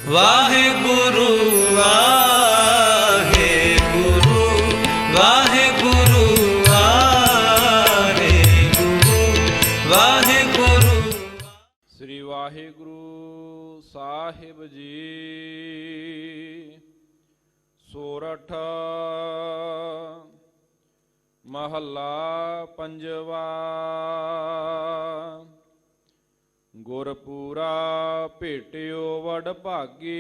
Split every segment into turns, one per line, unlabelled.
ਵਾਹਿਗੁਰੂ ਵਾਹਿਗੁਰੂ ਵਾਹਿਗੁਰੂ ਵਾਹਿਗੁਰੂ ਵਾਹਿਗੁਰੂ।
ਸ੍ਰੀ ਵਾਹਿਗੁਰੂ ਸਾਹਿਬ ਜੀ। ਸੋਰਠ ਮਹੱਲਾ ਪੰਜਵਾ। ਗੁਰਪੂਰਾ ਭੇਟਿਓ ਵਡ ਭਾਗੀ,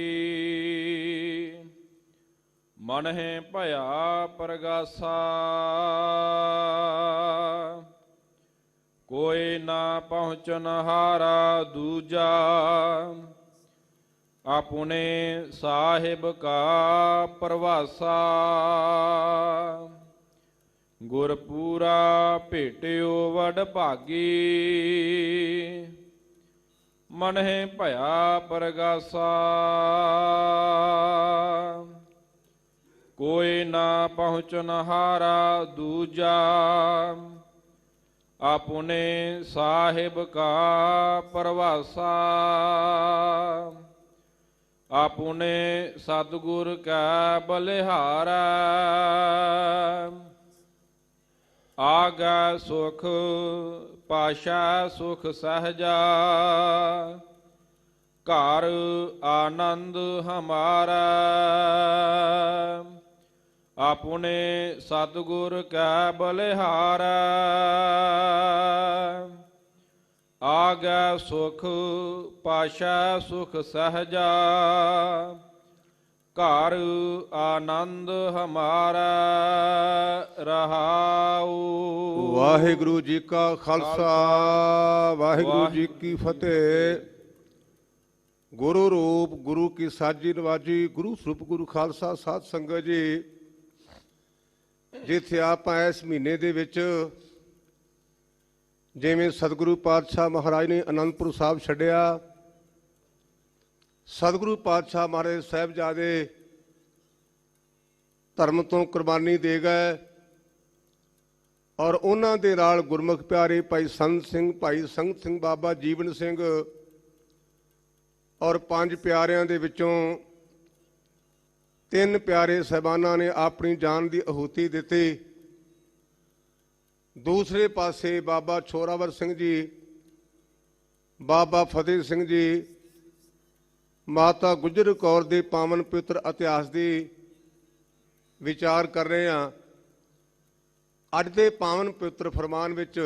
ਮਨਹਿ ਭਇਆ ਪ੍ਰਗਾਸਾ। ਕੋਈ ਨਾ ਪਹੁੰਚਨ ਹਾਰਾ ਦੂਜਾ, ਆਪਣੇ ਸਾਹਿਬ ਕਾ ਪ੍ਰਵਾਸਾ। ਗੁਰਪੂਰਾ ਭੇਟਿਓ ਵਡ ਭਾਗੀ, ਮਨਹਿ ਭਇਆ ਪ੍ਰਗਾਸਾ। ਕੋਈ ਨਾ ਪਹੁੰਚਨ ਹਾਰਾ ਦੂਜਾ, ਆਪਣੇ ਸਾਹਿਬ ਕਾ ਪ੍ਰਵਾਸਾ। ਆਪਣੇ ਸਤਿਗੁਰ ਕਾ ਬਲਿਹਾਰਾ, ਆਗਾ ਸੁਖ ਪਾਸ਼ਾ ਸੁਖ ਸਹਜਾ। ਘਰ ਆਨੰਦ ਹਮਾਰਾ, ਆਪਣੇ ਸਤਿਗੁਰ ਕਾ ਬਲਿਹਾਰਾ। ਆਗਾ ਸੁਖ ਪਾਸ਼ਾ ਸੁਖ ਸਹਜਾ, ਘਰ ਆਨੰਦ ਹਮਾਰਾ। ਰਹਾਉ।
ਵਾਹਿਗੁਰੂ ਜੀ ਕਾ ਖਾਲਸਾ, ਵਾਹਿਗੁਰੂ ਜੀ ਕੀ ਫਤਿਹ। ਗੁਰੂ ਰੂਪ ਗੁਰੂ ਕੀ ਸਾਜੀ ਨਵਾਜੀ, ਗੁਰੂ ਸਰੂਪ ਗੁਰੂ ਖਾਲਸਾ ਸਾਧ ਸੰਗਤ ਜੀ। ਜਿੱਥੇ ਆਪਾਂ ਇਸ ਮਹੀਨੇ ਦੇ ਵਿੱਚ ਜਿਵੇਂ ਸਤਿਗੁਰੂ ਪਾਤਸ਼ਾਹ ਮਹਾਰਾਜ ਨੇ ਅਨੰਦਪੁਰ ਸਾਹਿਬ ਛੱਡਿਆ, ਸਤਿਗੁਰੂ ਪਾਤਸ਼ਾਹ ਮਹਾਰਾਜ ਸਾਹਿਬਜ਼ਾਦੇ ਧਰਮ ਤੋਂ ਕੁਰਬਾਨੀ ਦੇ ਗਏ, ਔਰ ਉਹਨਾਂ ਦੇ ਨਾਲ ਗੁਰਮੁਖ ਪਿਆਰੇ ਭਾਈ ਸੰਤ ਸਿੰਘ, ਭਾਈ ਸੰਗਤ ਸਿੰਘ, ਬਾਬਾ ਜੀਵਨ ਸਿੰਘ ਔਰ 5 ਪਿਆਰਿਆਂ ਦੇ ਵਿੱਚੋਂ 3 ਪਿਆਰੇ ਸਾਹਿਬਾਨਾਂ ਨੇ ਆਪਣੀ ਜਾਨ ਦੀ ਆਹੂਤੀ ਦਿੱਤੀ। ਦੂਸਰੇ ਪਾਸੇ ਬਾਬਾ ਛੋਰਾਵਰ ਸਿੰਘ ਜੀ, ਬਾਬਾ ਫਤਿਹ ਸਿੰਘ ਜੀ, ਮਾਤਾ ਗੁਜਰ ਕੌਰ ਦੇ ਪਾਵਨ ਪਵਿੱਤਰ ਇਤਿਹਾਸ ਦੀ ਵਿਚਾਰ ਕਰ ਰਹੇ ਹਾਂ। ਅੱਜ ਦੇ ਪਾਵਨ ਪਵਿੱਤਰ ਫਰਮਾਨ ਵਿੱਚ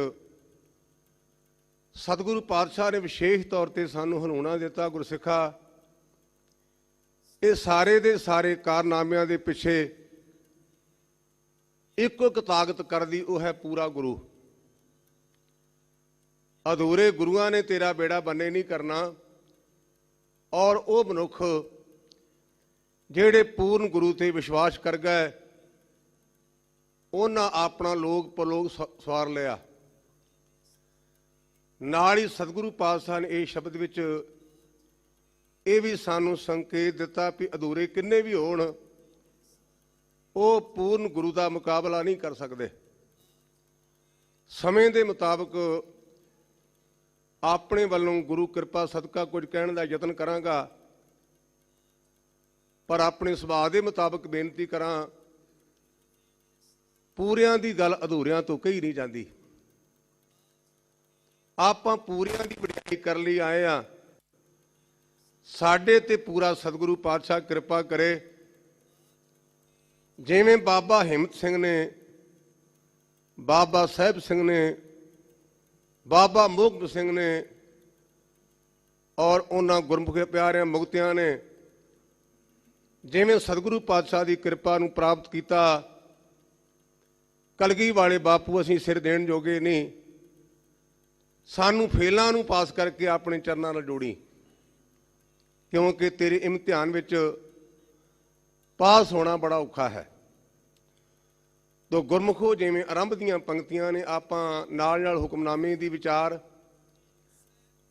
ਸਤਿਗੁਰੂ ਪਾਤਸ਼ਾਹ ਨੇ ਵਿਸ਼ੇਸ਼ ਤੌਰ ਤੇ ਸਾਨੂੰ ਹਲੂਣਾ ਦਿੱਤਾ। ਗੁਰਸਿੱਖਾ, ਇਹ ਸਾਰੇ ਦੇ ਸਾਰੇ ਕਾਰਨਾਮਿਆਂ ਦੇ ਪਿੱਛੇ ਇੱਕੋ ਇੱਕ ਤਾਕਤ ਕਰਦੀ, ਉਹ ਹੈ ਪੂਰਾ ਗੁਰੂ। ਅਧੂਰੇ ਗੁਰੂਆਂ ਨੇ ਤੇਰਾ ਬੇੜਾ ਬੰਨੇ ਨਹੀਂ ਕਰਨਾ, ਔਰ ਉਹ ਮਨੁੱਖ ਜਿਹੜੇ ਪੂਰਨ ਗੁਰੂ ਤੇ ਵਿਸ਼ਵਾਸ ਕਰ ਗਏ, ਉਹਨਾਂ ਆਪਣਾ ਲੋਕ ਪਰਲੋਕ ਸਵਾਰ ਲਿਆ। ਨਾਲ ਹੀ ਸਤਿਗੁਰੂ ਪਾਤਸ਼ਾਹ ਨੇ ਇਹ ਸ਼ਬਦ ਵਿੱਚ ਇਹ ਵੀ ਸਾਨੂੰ ਸੰਕੇਤ ਦਿੱਤਾ ਵੀ ਅਧੂਰੇ ਕਿੰਨੇ ਵੀ ਹੋਣ, ਉਹ ਪੂਰਨ ਗੁਰੂ ਦਾ ਮੁਕਾਬਲਾ ਨਹੀਂ ਕਰ ਸਕਦੇ। ਸਮੇਂ ਦੇ ਮੁਤਾਬਕ ਆਪਣੇ ਵੱਲੋਂ ਗੁਰੂ ਕਿਰਪਾ ਸਦਕਾ ਕੁਝ ਕਹਿਣ ਦਾ ਯਤਨ ਕਰਾਂਗਾ, ਪਰ ਆਪਣੇ ਸੁਭਾਅ ਦੇ ਮੁਤਾਬਕ ਬੇਨਤੀ ਕਰਾਂ, ਪੂਰਿਆਂ ਦੀ ਗੱਲ ਅਧੂਰਿਆਂ ਤੋਂ ਕਹੀ ਨਹੀਂ ਜਾਂਦੀ। ਆਪਾਂ ਪੂਰਿਆਂ ਦੀ ਵਡਿਆਈ ਕਰਨ ਲਈ ਆਏ ਆ। ਸਾਡੇ ਤੇ ਪੂਰਾ ਸਤਿਗੁਰੂ ਪਾਤਸ਼ਾਹ ਕਿਰਪਾ ਕਰੇ। ਜਿਵੇਂ ਬਾਬਾ ਹਿੰਮਤ ਸਿੰਘ ਨੇ, ਬਾਬਾ ਸਾਹਿਬ ਸਿੰਘ ਨੇ, ਬਾਬਾ ਮੁਕਤ ਸਿੰਘ ਨੇ, ਔਰ ਉਹਨਾਂ ਗੁਰਮੁਖ ਪਿਆਰਿਆਂ ਮੁਕਤਿਆਂ ਨੇ ਜਿਵੇਂ ਸਤਿਗੁਰੂ ਪਾਤਸ਼ਾਹ ਦੀ ਕਿਰਪਾ ਨੂੰ ਪ੍ਰਾਪਤ ਕੀਤਾ, ਕਲਗੀ ਵਾਲੇ ਬਾਪੂ ਅਸੀਂ ਸਿਰ ਦੇਣ ਜੋਗੇ ਨਹੀਂ। ਸਾਨੂੰ ਫੇਲਾਂ ਨੂੰ ਪਾਸ ਕਰਕੇ ਆਪਣੇ ਚਰਨਾਂ ਨਾਲ ਜੋੜੀ, ਕਿਉਂਕਿ ਤੇਰੇ ਇਮਤਿਹਾਨ ਵਿੱਚ ਪਾਸ ਹੋਣਾ ਬੜਾ ਔਖਾ ਹੈ। ਤੋ ਗੁਰਮੁਖੋ, ਜਿਵੇਂ ਆਰੰਭ ਦੀਆਂ ਪੰਕਤੀਆਂ ਨੇ, ਆਪਾਂ ਨਾਲ ਨਾਲ ਹੁਕਮਨਾਮੇ ਦੀ ਵਿਚਾਰ,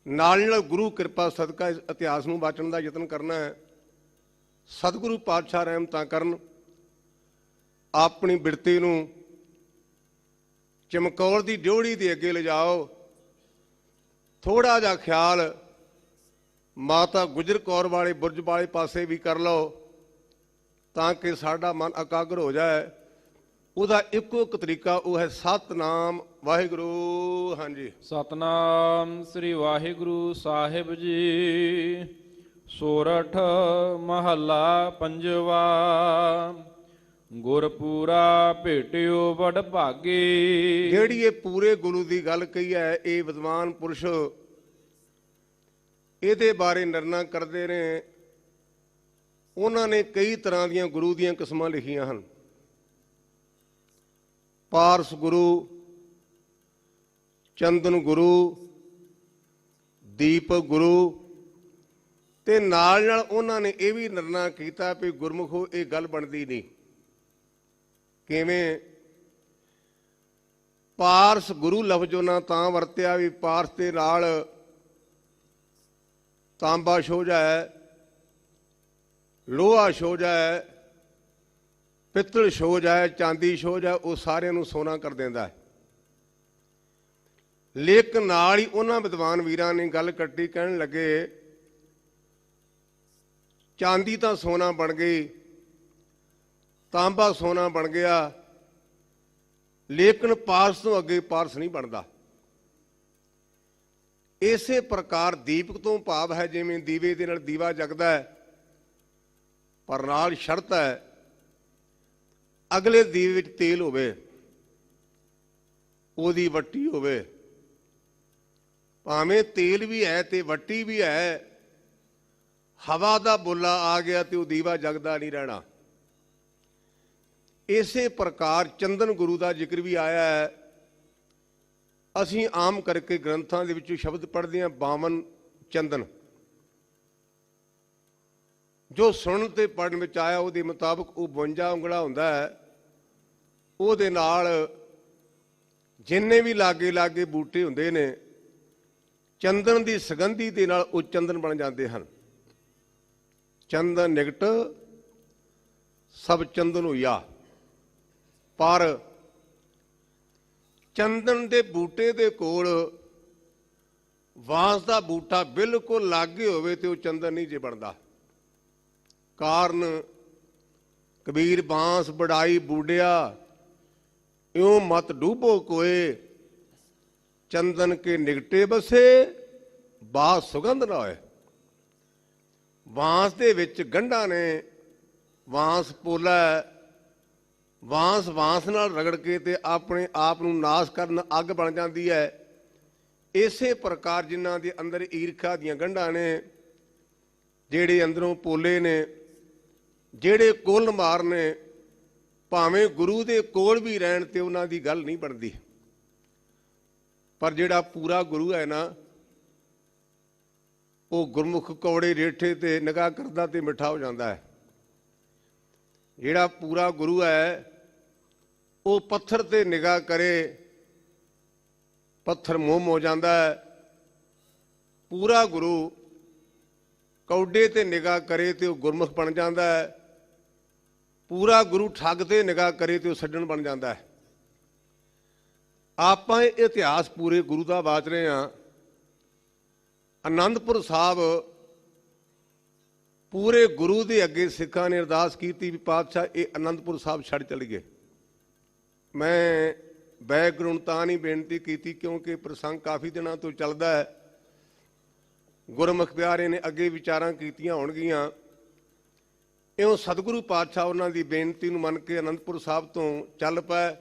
ਨਾਲ ਨਾਲ ਗੁਰੂ ਕਿਰਪਾ ਸਦਕਾ ਇਸ ਇਤਿਹਾਸ ਨੂੰ ਵਾਚਣ ਦਾ ਯਤਨ ਕਰਨਾ ਹੈ। ਸਤਿਗੁਰੂ ਪਾਤਸ਼ਾਹ ਰਹਿਮਤਾਂ ਕਰਨ, ਆਪਣੀ ਬਿਰਤੀ ਨੂੰ ਚਮਕੌਰ ਦੀ ਡਿਉੜੀ ਦੇ ਅੱਗੇ ਲਿਜਾਓ। ਥੋੜਾ ਜਿਹਾ ਖਿਆਲ ਮਾਤਾ ਗੁਜਰ ਕੌਰ ਵਾਲੇ ਬੁਰਜ ਵਾਲੇ ਪਾਸੇ ਵੀ ਕਰ ਲਓ ਤਾਂ ਕਿ ਸਾਡਾ ਮਨ ਇਕਾਗਰ ਹੋ ਜਾਏ। ਉਹਦਾ ਇੱਕੋ ਇੱਕ ਤਰੀਕਾ ਉਹ ਹੈ ਸਤਨਾਮ ਵਾਹਿਗੁਰੂ। ਹਾਂਜੀ,
ਸਤਨਾਮ ਸ੍ਰੀ ਵਾਹਿਗੁਰੂ ਸਾਹਿਬ ਜੀ। ਸੋਰਠ ਮਹੱਲਾ ਪੰਜਵਾ। ਗੁਰਪੂਰਾ ਭੇਟਿਓ ਵਡ ਭਾਗੇ।
ਜਿਹੜੀ ਇਹ ਪੂਰੇ ਗੁਰੂ ਦੀ ਗੱਲ ਕਹੀ ਹੈ, ਇਹ ਵਿਦਵਾਨ ਪੁਰਸ਼ ਇਹਦੇ ਬਾਰੇ ਨਿਰਣਾ ਕਰਦੇ ਨੇ। ਉਹਨਾਂ ਨੇ ਕਈ ਤਰ੍ਹਾਂ ਦੀਆਂ ਗੁਰੂ ਦੀਆਂ ਕਿਸਮਾਂ ਲਿਖੀਆਂ ਹਨ। ਪਾਰਸ ਗੁਰੂ, ਚੰਦਨ ਗੁਰੂ, ਦੀਪਕ ਗੁਰੂ, ਤੇ ਨਾਲ ਉਹਨਾਂ ਨੇ ਇਹ ਵੀ ਨਿਰਣਾ ਕੀਤਾ ਵੀ ਗੁਰਮੁਖੋ ਇਹ ਗੱਲ ਬਣਦੀ ਨਹੀਂ। ਕਿਵੇਂ? ਪਾਰਸ ਗੁਰੂ ਲਫ਼ਜ਼ ਉਹਨਾਂ ਤਾਂ ਵਰਤਿਆ ਵੀ ਪਾਰਸ ਦੇ ਨਾਲ ਤਾਂਬਾ ਛੋਝ ਹੈ, ਲੋਹਾ ਛੋਝ ਹੈ, ਪਿੱਤਲ ਛੋਝ ਹੈ, ਚਾਂਦੀ ਛੋਝ ਹੈ, ਉਹ ਸਾਰਿਆਂ ਨੂੰ ਸੋਨਾ ਕਰ ਦਿੰਦਾ ਹੈ। ਲੇਕਿਨ ਨਾਲ ਹੀ ਉਹਨਾਂ ਵਿਦਵਾਨ ਵੀਰਾਂ ਨੇ ਗੱਲ ਕੱਟੀ, ਕਹਿਣ ਲੱਗੇ ਚਾਂਦੀ ਤਾਂ ਸੋਨਾ ਬਣ ਗਈ, ਤਾਂਬਾ ਸੋਨਾ ਬਣ ਗਿਆ, ਲੇਕਿਨ ਪਾਰਸ ਤੋਂ ਅੱਗੇ ਪਾਰਸ ਨਹੀਂ ਬਣਦਾ। ਇਸੇ ਪ੍ਰਕਾਰ ਦੀਪਕ ਤੋਂ ਭਾਵ ਹੈ ਜਿਵੇਂ ਦੀਵੇ ਦੇ ਨਾਲ ਦੀਵਾ ਜਗਦਾ ਹੈ, ਪਰ ਨਾਲ ਸ਼ਰਤ ਹੈ ਅਗਲੇ ਦੀਵੇ ਵਿੱਚ ਤੇਲ ਹੋਵੇ, ਉਹਦੀ ਵੱਟੀ ਹੋਵੇ। ਭਾਵੇਂ ਤੇਲ ਵੀ ਹੈ ਤੇ ਵੱਟੀ ਵੀ ਹੈ, ਹਵਾ ਦਾ ਬੁੱਲਾ ਆ ਗਿਆ ਤੇ ਉਹ ਦੀਵਾ ਜਗਦਾ ਨਹੀਂ ਰਹਿਣਾ। ਇਸੇ ਪ੍ਰਕਾਰ ਚੰਦਨ ਗੁਰੂ ਦਾ ਜ਼ਿਕਰ ਵੀ ਆਇਆ ਹੈ। ਅਸੀਂ ਆਮ ਕਰਕੇ ਗ੍ਰੰਥਾਂ ਦੇ ਵਿੱਚੋਂ ਸ਼ਬਦ ਪੜ੍ਹਦੇ ਹਾਂ 52 ਚੰਦਨ, ਜੋ ਸੁਣਨ ਤੇ ਪੜ੍ਹਨ ਵਿੱਚ ਆਇਆ ਉਹਦੇ ਮੁਤਾਬਕ ਉਹ 52 ਉਂਗਲਾ ਹੁੰਦਾ ਹੈ। ਉਹਦੇ ਨਾਲ ਜਿੰਨੇ ਵੀ ਲਾਗੇ ਬੂਟੇ ਹੁੰਦੇ ਨੇ, ਚੰਦਨ ਦੀ ਸੁਗੰਧੀ ਦੇ ਨਾਲ ਉਹ ਚੰਦਨ ਬਣ ਜਾਂਦੇ ਹਨ। ਚੰਦਨ ਨਿਕਟ ਸਭ ਚੰਦਨ ਹੋਇਆ। ਪਰ ਚੰਦਨ ਦੇ ਬੂਟੇ ਦੇ ਕੋਲ ਬਾਂਸ ਦਾ ਬੂਟਾ ਬਿਲਕੁਲ ਲਾਗੇ ਹੋਵੇ ਤੇ ਉਹ ਚੰਦਨ ਨਹੀਂ ਜੇ ਬਣਦਾ। ਕਾਰਨ ਕਬੀਰ ਬਾਂਸ ਬੜਾਈ ਬੂੜਿਆ, ਇਉਂ ਮਤ ਡੂਬੋ ਕੋਏ, ਚੰਦਨ ਕੇ ਨਿਕਟੇ ਬਸੇ ਬਾਸ ਸੁਗੰਧ ਨਾ ਹੋਏ। ਬਾਂਸ ਦੇ ਵਿੱਚ ਗੰਢਾਂ ਨੇ, ਬਾਂਸ ਪੋਲਾ, ਬਾਂਸ ਨਾਲ ਰਗੜ ਕੇ ਤੇ ਆਪਣੇ ਆਪ ਨੂੰ ਨਾਸ਼ ਕਰਨ ਅੱਗ ਬਣ ਜਾਂਦੀ ਹੈ। ਇਸੇ ਪ੍ਰਕਾਰ ਜਿਨ੍ਹਾਂ ਦੇ ਅੰਦਰ ਈਰਖਾ ਦੀਆਂ ਗੰਢਾਂ ਨੇ, ਜਿਹੜੇ ਅੰਦਰੋਂ ਪੋਲੇ ਨੇ, ਜਿਹੜੇ ਕੁੱਲ ਮਾਰ ਨੇ, ਭਾਵੇਂ ਗੁਰੂ ਦੇ ਕੋਲ ਵੀ ਰਹਿਣ ਤੇ ਉਹਨਾਂ ਦੀ ਗੱਲ ਨਹੀਂ ਬਣਦੀ। ਪਰ ਜਿਹੜਾ ਪੂਰਾ ਗੁਰੂ ਹੈ ਨਾ, ਉਹ ਗੁਰਮੁਖ ਕੌੜੇ ਰੇਠੇ ਤੇ ਨਿਗਾਹ ਕਰਦਾ ਤੇ ਮਿੱਠਾ ਹੋ ਜਾਂਦਾ ਹੈ। ਜਿਹੜਾ ਪੂਰਾ ਗੁਰੂ ਹੈ ਉਹ ਪੱਥਰ ਤੇ ਨਿਗਾਹ ਕਰੇ, ਪੱਥਰ ਮੋਮ ਹੋ ਜਾਂਦਾ ਹੈ। ਪੂਰਾ ਗੁਰੂ ਕੌਡੇ ਤੇ ਨਿਗਾਹ ਕਰੇ ਤੇ ਉਹ ਗੁਰਮੁਖ ਬਣ ਜਾਂਦਾ ਹੈ। ਪੂਰਾ ਗੁਰੂ ਠੱਗ ਤੇ ਨਿਗਾਹ ਕਰੇ ਤੇ ਉਹ ਸੱਜਣ ਬਣ ਜਾਂਦਾ ਹੈ। ਆਪਾਂ ਇਹ ਇਤਿਹਾਸ ਪੂਰੇ ਗੁਰੂ ਦਾ ਵਾਚ ਰਹੇ ਹਾਂ। ਆਨੰਦਪੁਰ ਸਾਹਿਬ ਪੂਰੇ ਗੁਰੂ ਦੇ ਅੱਗੇ ਸਿੱਖਾਂ ਨੇ ਅਰਦਾਸ ਕੀਤੀ ਵੀ ਪਾਤਸ਼ਾਹ ਇਹ ਆਨੰਦਪੁਰ ਸਾਹਿਬ ਛੱਡ ਚਲੇ ਗਏ। ਮੈਂ ਬੈਕਗਰਾਉਂਡ ਤਾਂ ਨਹੀਂ ਬੇਨਤੀ ਕੀਤੀ ਕਿਉਂਕਿ ਪ੍ਰਸੰਗ ਕਾਫੀ ਦਿਨਾਂ ਤੋਂ ਚੱਲਦਾ ਹੈ। ਗੁਰਮੁਖ ਪਿਆਰੇ ਨੇ ਅੱਗੇ ਵਿਚਾਰਾਂ ਕੀਤੀਆਂ ਹੋਣਗੀਆਂ। ਇਉਂ ਸਤਿਗੁਰੂ ਪਾਤਸ਼ਾਹ ਉਹਨਾਂ ਦੀ ਬੇਨਤੀ ਨੂੰ ਮੰਨ ਕੇ ਆਨੰਦਪੁਰ ਸਾਹਿਬ ਤੋਂ ਚੱਲ ਪਏ।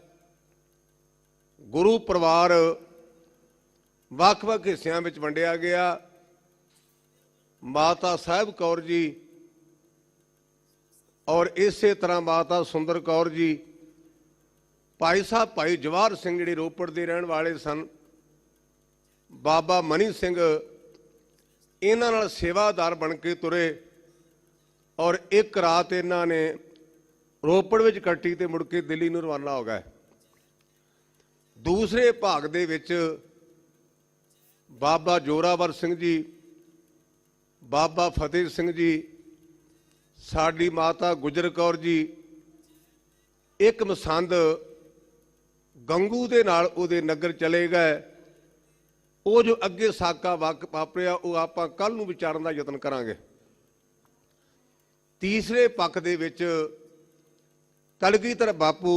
ਗੁਰੂ ਪਰਿਵਾਰ ਵੱਖ-ਵੱਖ ਹਿੱਸਿਆਂ ਵਿੱਚ ਵੰਡਿਆ ਗਿਆ। ਮਾਤਾ ਸਾਹਿਬ ਕੌਰ ਜੀ ਔਰ ਇਸੇ ਤਰ੍ਹਾਂ ਮਾਤਾ ਸੁੰਦਰ ਕੌਰ ਜੀ, ਭਾਈ ਸਾਹਿਬ ਭਾਈ ਜਵਾਹਰ ਸਿੰਘ ਜਿਹੜੇ ਰੋਪੜ ਦੇ ਰਹਿਣ ਵਾਲੇ ਸਨ, ਬਾਬਾ ਮਨੀ ਸਿੰਘ, ਇਹਨਾਂ ਨਾਲ ਸੇਵਾਦਾਰ ਬਣ ਕੇ ਤੁਰੇ ਔਰ ਇੱਕ ਰਾਤ ਇਹਨਾਂ ਨੇ ਰੋਪੜ ਵਿੱਚ ਕੱਟੀ ਤੇ ਮੁੜ ਕੇ ਦਿੱਲੀ ਨੂੰ ਰਵਾਨਾ ਹੋ ਗਏ। ਦੂਸਰੇ ਭਾਗ ਦੇ ਵਿੱਚ ਬਾਬਾ ਜੋਰਾਵਰ ਸਿੰਘ ਜੀ, ਬਾਬਾ ਫਤਿਹ ਸਿੰਘ ਜੀ, ਸਾਡੀ ਮਾਤਾ ਗੁਜਰ ਕੌਰ ਜੀ, ਇੱਕ ਮਸੰਦ ਗੰਗੂ ਦੇ ਨਾਲ ਉਹਦੇ ਨਗਰ ਚਲੇ ਗਏ। ਉਹ ਜੋ ਅੱਗੇ ਸਾਕਾ ਵਾਪਰਿਆ ਉਹ ਆਪਾਂ ਕੱਲ ਨੂੰ ਵਿਚਾਰਨ ਦਾ ਯਤਨ ਕਰਾਂਗੇ। ਤੀਸਰੇ ਪੱਖ ਦੇ ਵਿੱਚ ਕਲਗੀਧਰ ਬਾਪੂ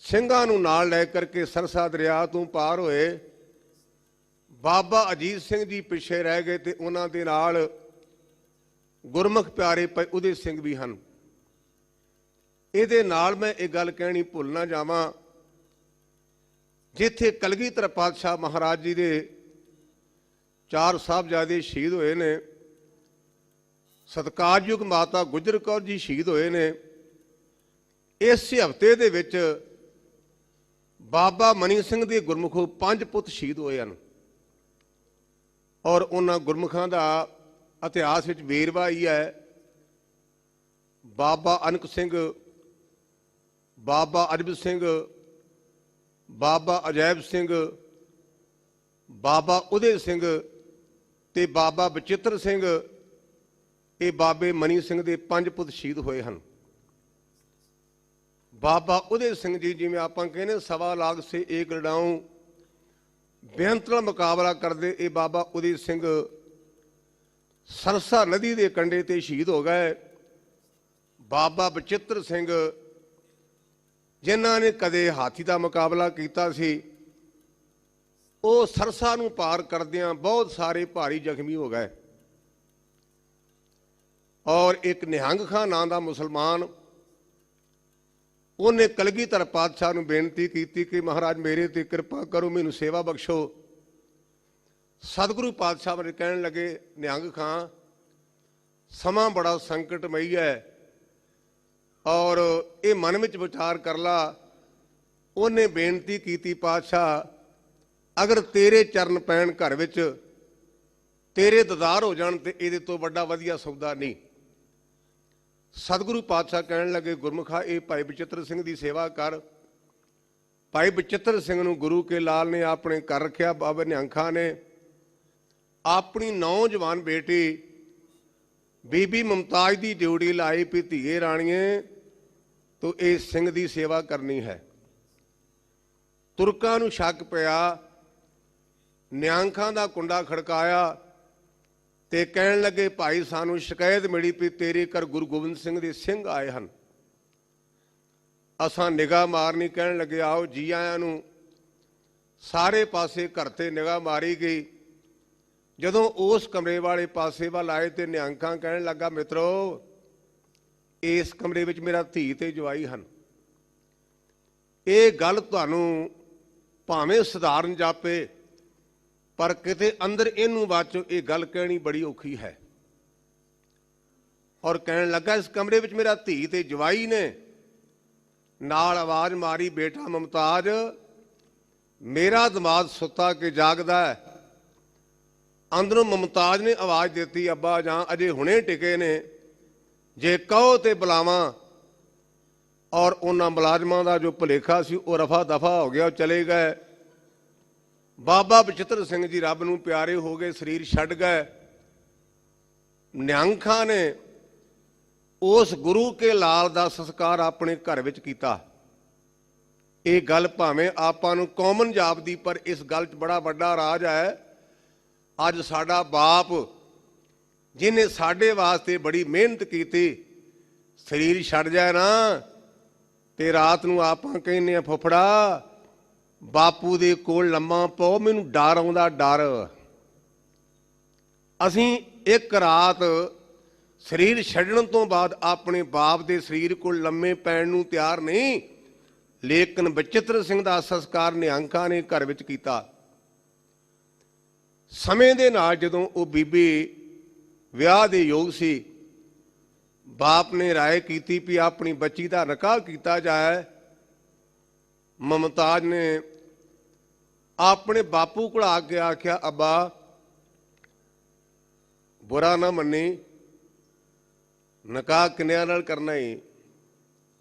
ਸਿੰਘਾਂ ਨੂੰ ਨਾਲ ਲੈ ਕਰਕੇ ਸਰਸਾ ਦਰਿਆ ਤੋਂ ਪਾਰ ਹੋਏ। ਬਾਬਾ ਅਜੀਤ ਸਿੰਘ ਜੀ ਪਿੱਛੇ ਰਹਿ ਗਏ ਤੇ ਉਹਨਾਂ ਦੇ ਨਾਲ ਗੁਰਮੁਖ ਪਿਆਰੇ ਪਏ ਉਦੇ ਸਿੰਘ ਵੀ ਹਨ। ਇਹਦੇ ਨਾਲ ਮੈਂ ਇਹ ਗੱਲ ਕਹਿਣੀ ਭੁੱਲ ਨਾ ਜਾਵਾਂ, ਜਿੱਥੇ ਕਲਗੀਧਰ ਪਾਤਸ਼ਾਹ ਮਹਾਰਾਜ ਜੀ ਦੇ 4 ਸਾਹਿਬਜ਼ਾਦੇ ਸ਼ਹੀਦ ਹੋਏ ਨੇ, ਸਤਿਕਾਰਯੋਗ ਮਾਤਾ ਗੁਜਰ ਕੌਰ ਜੀ ਸ਼ਹੀਦ ਹੋਏ ਨੇ, ਇਸੇ ਹਫ਼ਤੇ ਦੇ ਵਿੱਚ ਬਾਬਾ ਮਨੀ ਸਿੰਘ ਦੇ ਗੁਰਮੁਖੋਂ 5 ਪੁੱਤ ਸ਼ਹੀਦ ਹੋਏ ਹਨ। ਔਰ ਉਹਨਾਂ ਗੁਰਮੁਖਾਂ ਦਾ ਇਤਿਹਾਸ ਵਿੱਚ ਵੇਰਵਾ ਹੀ ਹੈ। ਬਾਬਾ ਅਨਕ ਸਿੰਘ, ਬਾਬਾ ਅਜਬ ਸਿੰਘ, ਬਾਬਾ ਅਜੈਬ ਸਿੰਘ, ਬਾਬਾ ਉਦੇ ਸਿੰਘ ਤੇ ਬਾਬਾ ਬਚਿੱਤਰ ਸਿੰਘ, ਇਹ ਬਾਬੇ ਮਨੀ ਸਿੰਘ ਦੇ 5 ਪੁੱਤ ਸ਼ਹੀਦ ਹੋਏ ਹਨ। ਬਾਬਾ ਉਦੇ ਸਿੰਘ ਜੀ, ਜਿਵੇਂ ਆਪਾਂ ਕਹਿੰਦੇ 1.25 ਲੱਖ ਸੇ ਏਕ ਲੜਾਊਂ, ਬੇਅੰਤ ਨਾਲ ਮੁਕਾਬਲਾ ਕਰਦੇ, ਇਹ ਬਾਬਾ ਉਦੇ ਸਿੰਘ ਸਰਸਾ ਨਦੀ ਦੇ ਕੰਢੇ ਤੇ ਸ਼ਹੀਦ ਹੋ ਗਏ। ਬਾਬਾ ਬਚਿੱਤਰ ਸਿੰਘ, ਜਿਨ੍ਹਾਂ ਨੇ ਕਦੇ ਹਾਥੀ ਦਾ ਮੁਕਾਬਲਾ ਕੀਤਾ ਸੀ, ਉਹ ਸਰਸਾ ਨੂੰ ਪਾਰ ਕਰਦਿਆਂ ਬਹੁਤ ਸਾਰੇ ਭਾਰੀ ਜ਼ਖਮੀ ਹੋ ਗਏ। ਔਰ ਇੱਕ ਨਿਹੰਗ ਖਾਂ ਨਾਂ ਦਾ ਮੁਸਲਮਾਨ, ਉਹਨੇ ਕਲਗੀਧਰ ਪਾਤਸ਼ਾਹ ਨੂੰ ਬੇਨਤੀ ਕੀਤੀ ਕਿ ਮਹਾਰਾਜ ਮੇਰੇ ਤੇ ਕਿਰਪਾ ਕਰੋ, ਮੈਨੂੰ ਸੇਵਾ ਬਖਸ਼ੋ। ਸਤਿਗੁਰੂ ਪਾਤਸ਼ਾਹ ਬਾਰੇ ਕਹਿਣ ਲੱਗੇ, ਨਿਹੰਗ ਖਾਂ ਸਮਾਂ ਬੜਾ ਸੰਕਟਮਈ ਹੈ ਔਰ ਇਹ ਮਨ ਵਿੱਚ ਵਿਚਾਰ ਕਰ ਲਾ। ਉਹਨੇ ਬੇਨਤੀ ਕੀਤੀ, ਪਾਤਸ਼ਾਹ ਅਗਰ ਤੇਰੇ ਚਰਨ ਪੈਣ ਘਰ ਵਿੱਚ, ਤੇਰੇ ਦੀਦਾਰ ਹੋ ਜਾਣ ਤੇ ਇਹਦੇ ਤੋਂ ਵੱਡਾ ਵਧੀਆ ਸੌਦਾ ਨਹੀਂ। ਸਤਿਗੁਰੂ ਪਾਤਸ਼ਾਹ ਕਹਿਣ ਲੱਗੇ, ਗੁਰਮੁਖਾ ਇਹ ਭਾਈ ਬਚਿੱਤਰ ਸਿੰਘ ਦੀ ਸੇਵਾ ਕਰ। ਭਾਈ ਬਚਿੱਤਰ ਸਿੰਘ ਨੂੰ ਗੁਰੂ ਕੇ ਲਾਲ ਨੇ ਆਪਣੇ ਘਰ ਰੱਖਿਆ। ਬਾਬਾ ਨਿਹੰਗ ਖਾਂ ਨੇ ਆਪਣੀ ਨੌਜਵਾਨ ਬੇਟੀ ਬੀਬੀ ਮੁਮਤਾਜ਼ ਦੀ ਡਿਊਟੀ ਲਾਈ ਵੀ ਧੀਏ ਰਾਣੀਏ ਤੂੰ ਇਹ ਸਿੰਘ ਦੀ ਸੇਵਾ ਕਰਨੀ ਹੈ। ਤੁਰਕਾਂ ਨੂੰ ਸ਼ੱਕ ਪਿਆ, ਨਿਹੰਗ ਖਾਂ ਦਾ ਕੁੰਡਾ ਖੜਕਾਇਆ ਤੇ ਕਹਿਣ ਲੱਗੇ, ਭਾਈ ਸਾਨੂੰ ਸ਼ਿਕਾਇਤ ਮਿਲੀ ਵੀ ਤੇਰੇ ਘਰ ਗੁਰੂ ਗੋਬਿੰਦ ਸਿੰਘ ਦੇ ਸਿੰਘ ਆਏ ਹਨ। ਅਸਾਂ ਨਿਗਾਹ ਮਾਰਨੀ, ਕਹਿਣ ਲੱਗੇ ਆਓ ਜੀ ਆਇਆਂ ਨੂੰ। ਸਾਰੇ ਪਾਸੇ ਘਰ ਤੇ ਨਿਗਾਹ ਮਾਰੀ ਗਈ। ਜਦੋਂ ਉਸ ਕਮਰੇ ਵਾਲੇ ਪਾਸੇ ਵੱਲ ਆਏ ਤੇ ਨਿਹੰਗ ਖਾਂ ਕਹਿਣ ਲੱਗਾ, ਮਿੱਤਰੋ ਇਸ ਕਮਰੇ ਵਿੱਚ ਮੇਰਾ ਧੀ ਤੇ ਜਵਾਈ ਹਨ। ਇਹ ਗੱਲ ਤੁਹਾਨੂੰ ਭਾਵੇਂ ਸਧਾਰਨ ਜਾਪੇ, ਪਰ ਕਿਤੇ ਅੰਦਰ ਇਹਨੂੰ ਬਾਅਦ ਇਹ ਗੱਲ ਕਹਿਣੀ ਬੜੀ ਔਖੀ ਹੈ। ਔਰ ਕਹਿਣ ਲੱਗਾ, ਇਸ ਕਮਰੇ ਵਿੱਚ ਮੇਰਾ ਧੀ ਤੇ ਜਵਾਈ ਨੇ। ਨਾਲ ਆਵਾਜ਼ ਮਾਰੀ, ਬੇਟਾ ਮੁਮਤਾਜ਼ ਮੇਰਾ ਦਿਮਾਗ ਸੁੱਤਾ ਕਿ ਜਾਗਦਾ ਹੈ। ਅੰਦਰੋਂ ਮੁਮਤਾਜ਼ ਨੇ ਆਵਾਜ਼ ਦਿੱਤੀ, ਅੱਬਾ ਜਾਂ ਅਜੇ ਹੁਣੇ ਟਿਕੇ ਨੇ, ਜੇ ਕਹੋ ਤੇ ਬੁਲਾਵਾਂ। ਔਰ ਉਹਨਾਂ ਮੁਲਾਜ਼ਮਾਂ ਦਾ ਜੋ ਭੁਲੇਖਾ ਸੀ ਉਹ ਰਫਾ ਦਫਾ ਹੋ ਗਿਆ, ਉਹ ਚਲੇ ਗਏ। ਬਾਬਾ ਬਚਿੱਤਰ ਸਿੰਘ ਜੀ ਰੱਬ ਨੂੰ ਪਿਆਰੇ ਹੋ ਗਏ, ਸਰੀਰ ਛੱਡ ਗਏ। ਨਿਹੰਗ ਖਾਂ ਨੇ ਉਸ ਗੁਰੂ ਕੇ ਲਾਲ ਦਾ ਸੰਸਕਾਰ ਆਪਣੇ ਘਰ ਵਿੱਚ ਕੀਤਾ। ਇਹ ਗੱਲ ਭਾਵੇਂ ਆਪਾਂ ਨੂੰ ਕਾਮਨ ਜਾਪਦੀ, ਪਰ ਇਸ ਗੱਲ 'ਚ ਬੜਾ ਵੱਡਾ ਰਾਜ ਹੈ। ਅੱਜ ਸਾਡਾ ਬਾਪ ਜਿਹਨੇ ਸਾਡੇ ਵਾਸਤੇ ਬੜੀ ਮਿਹਨਤ ਕੀਤੀ, ਸਰੀਰ ਛੱਡ ਜਾਏ ਨਾ ਤੇ ਰਾਤ ਨੂੰ ਆਪਾਂ ਕਹਿੰਦੇ ਆ, ਫੁੱਫੜਾ ਬਾਪੂ ਦੇ ਕੋਲ ਲੰਮਾ ਪਾਓ, ਮੈਨੂੰ ਡਰ ਆਉਂਦਾ ਡਰ। ਅਸੀਂ ਇੱਕ ਰਾਤ ਸਰੀਰ ਛੱਡਣ ਤੋਂ ਬਾਅਦ ਆਪਣੇ ਬਾਪ ਦੇ ਸਰੀਰ ਕੋਲ ਲੰਮੇ ਪੈਣ ਨੂੰ ਤਿਆਰ ਨਹੀਂ, ਲੇਕਿਨ ਬਚਿੱਤਰ ਸਿੰਘ ਦਾ ਸੰਸਕਾਰ ਨਿਹੰਗ ਖਾਂ ਨੇ ਘਰ ਵਿੱਚ ਕੀਤਾ। ਸਮੇਂ ਦੇ ਨਾਲ ਜਦੋਂ ਉਹ ਬੀਬੀ ਵਿਆਹ ਦੇ ਯੋਗ ਸੀ, ਬਾਪ ਨੇ ਰਾਏ ਕੀਤੀ ਵੀ ਆਪਣੀ ਬੱਚੀ ਦਾ ਨਿਕਾਹ ਕੀਤਾ ਜਾਏ। ਮੁਮਤਾਜ਼ ਨੇ ਆਪਣੇ ਬਾਪੂ ਕੋਲ ਆ ਕੇ ਆਖਿਆ, ਅੱਬਾ ਬੁਰਾ ਨਾ ਮੰਨੀ, ਨਿਕਾਹ ਕਿੰਨਿਆਂ ਨਾਲ ਕਰਨਾ ਹੀ।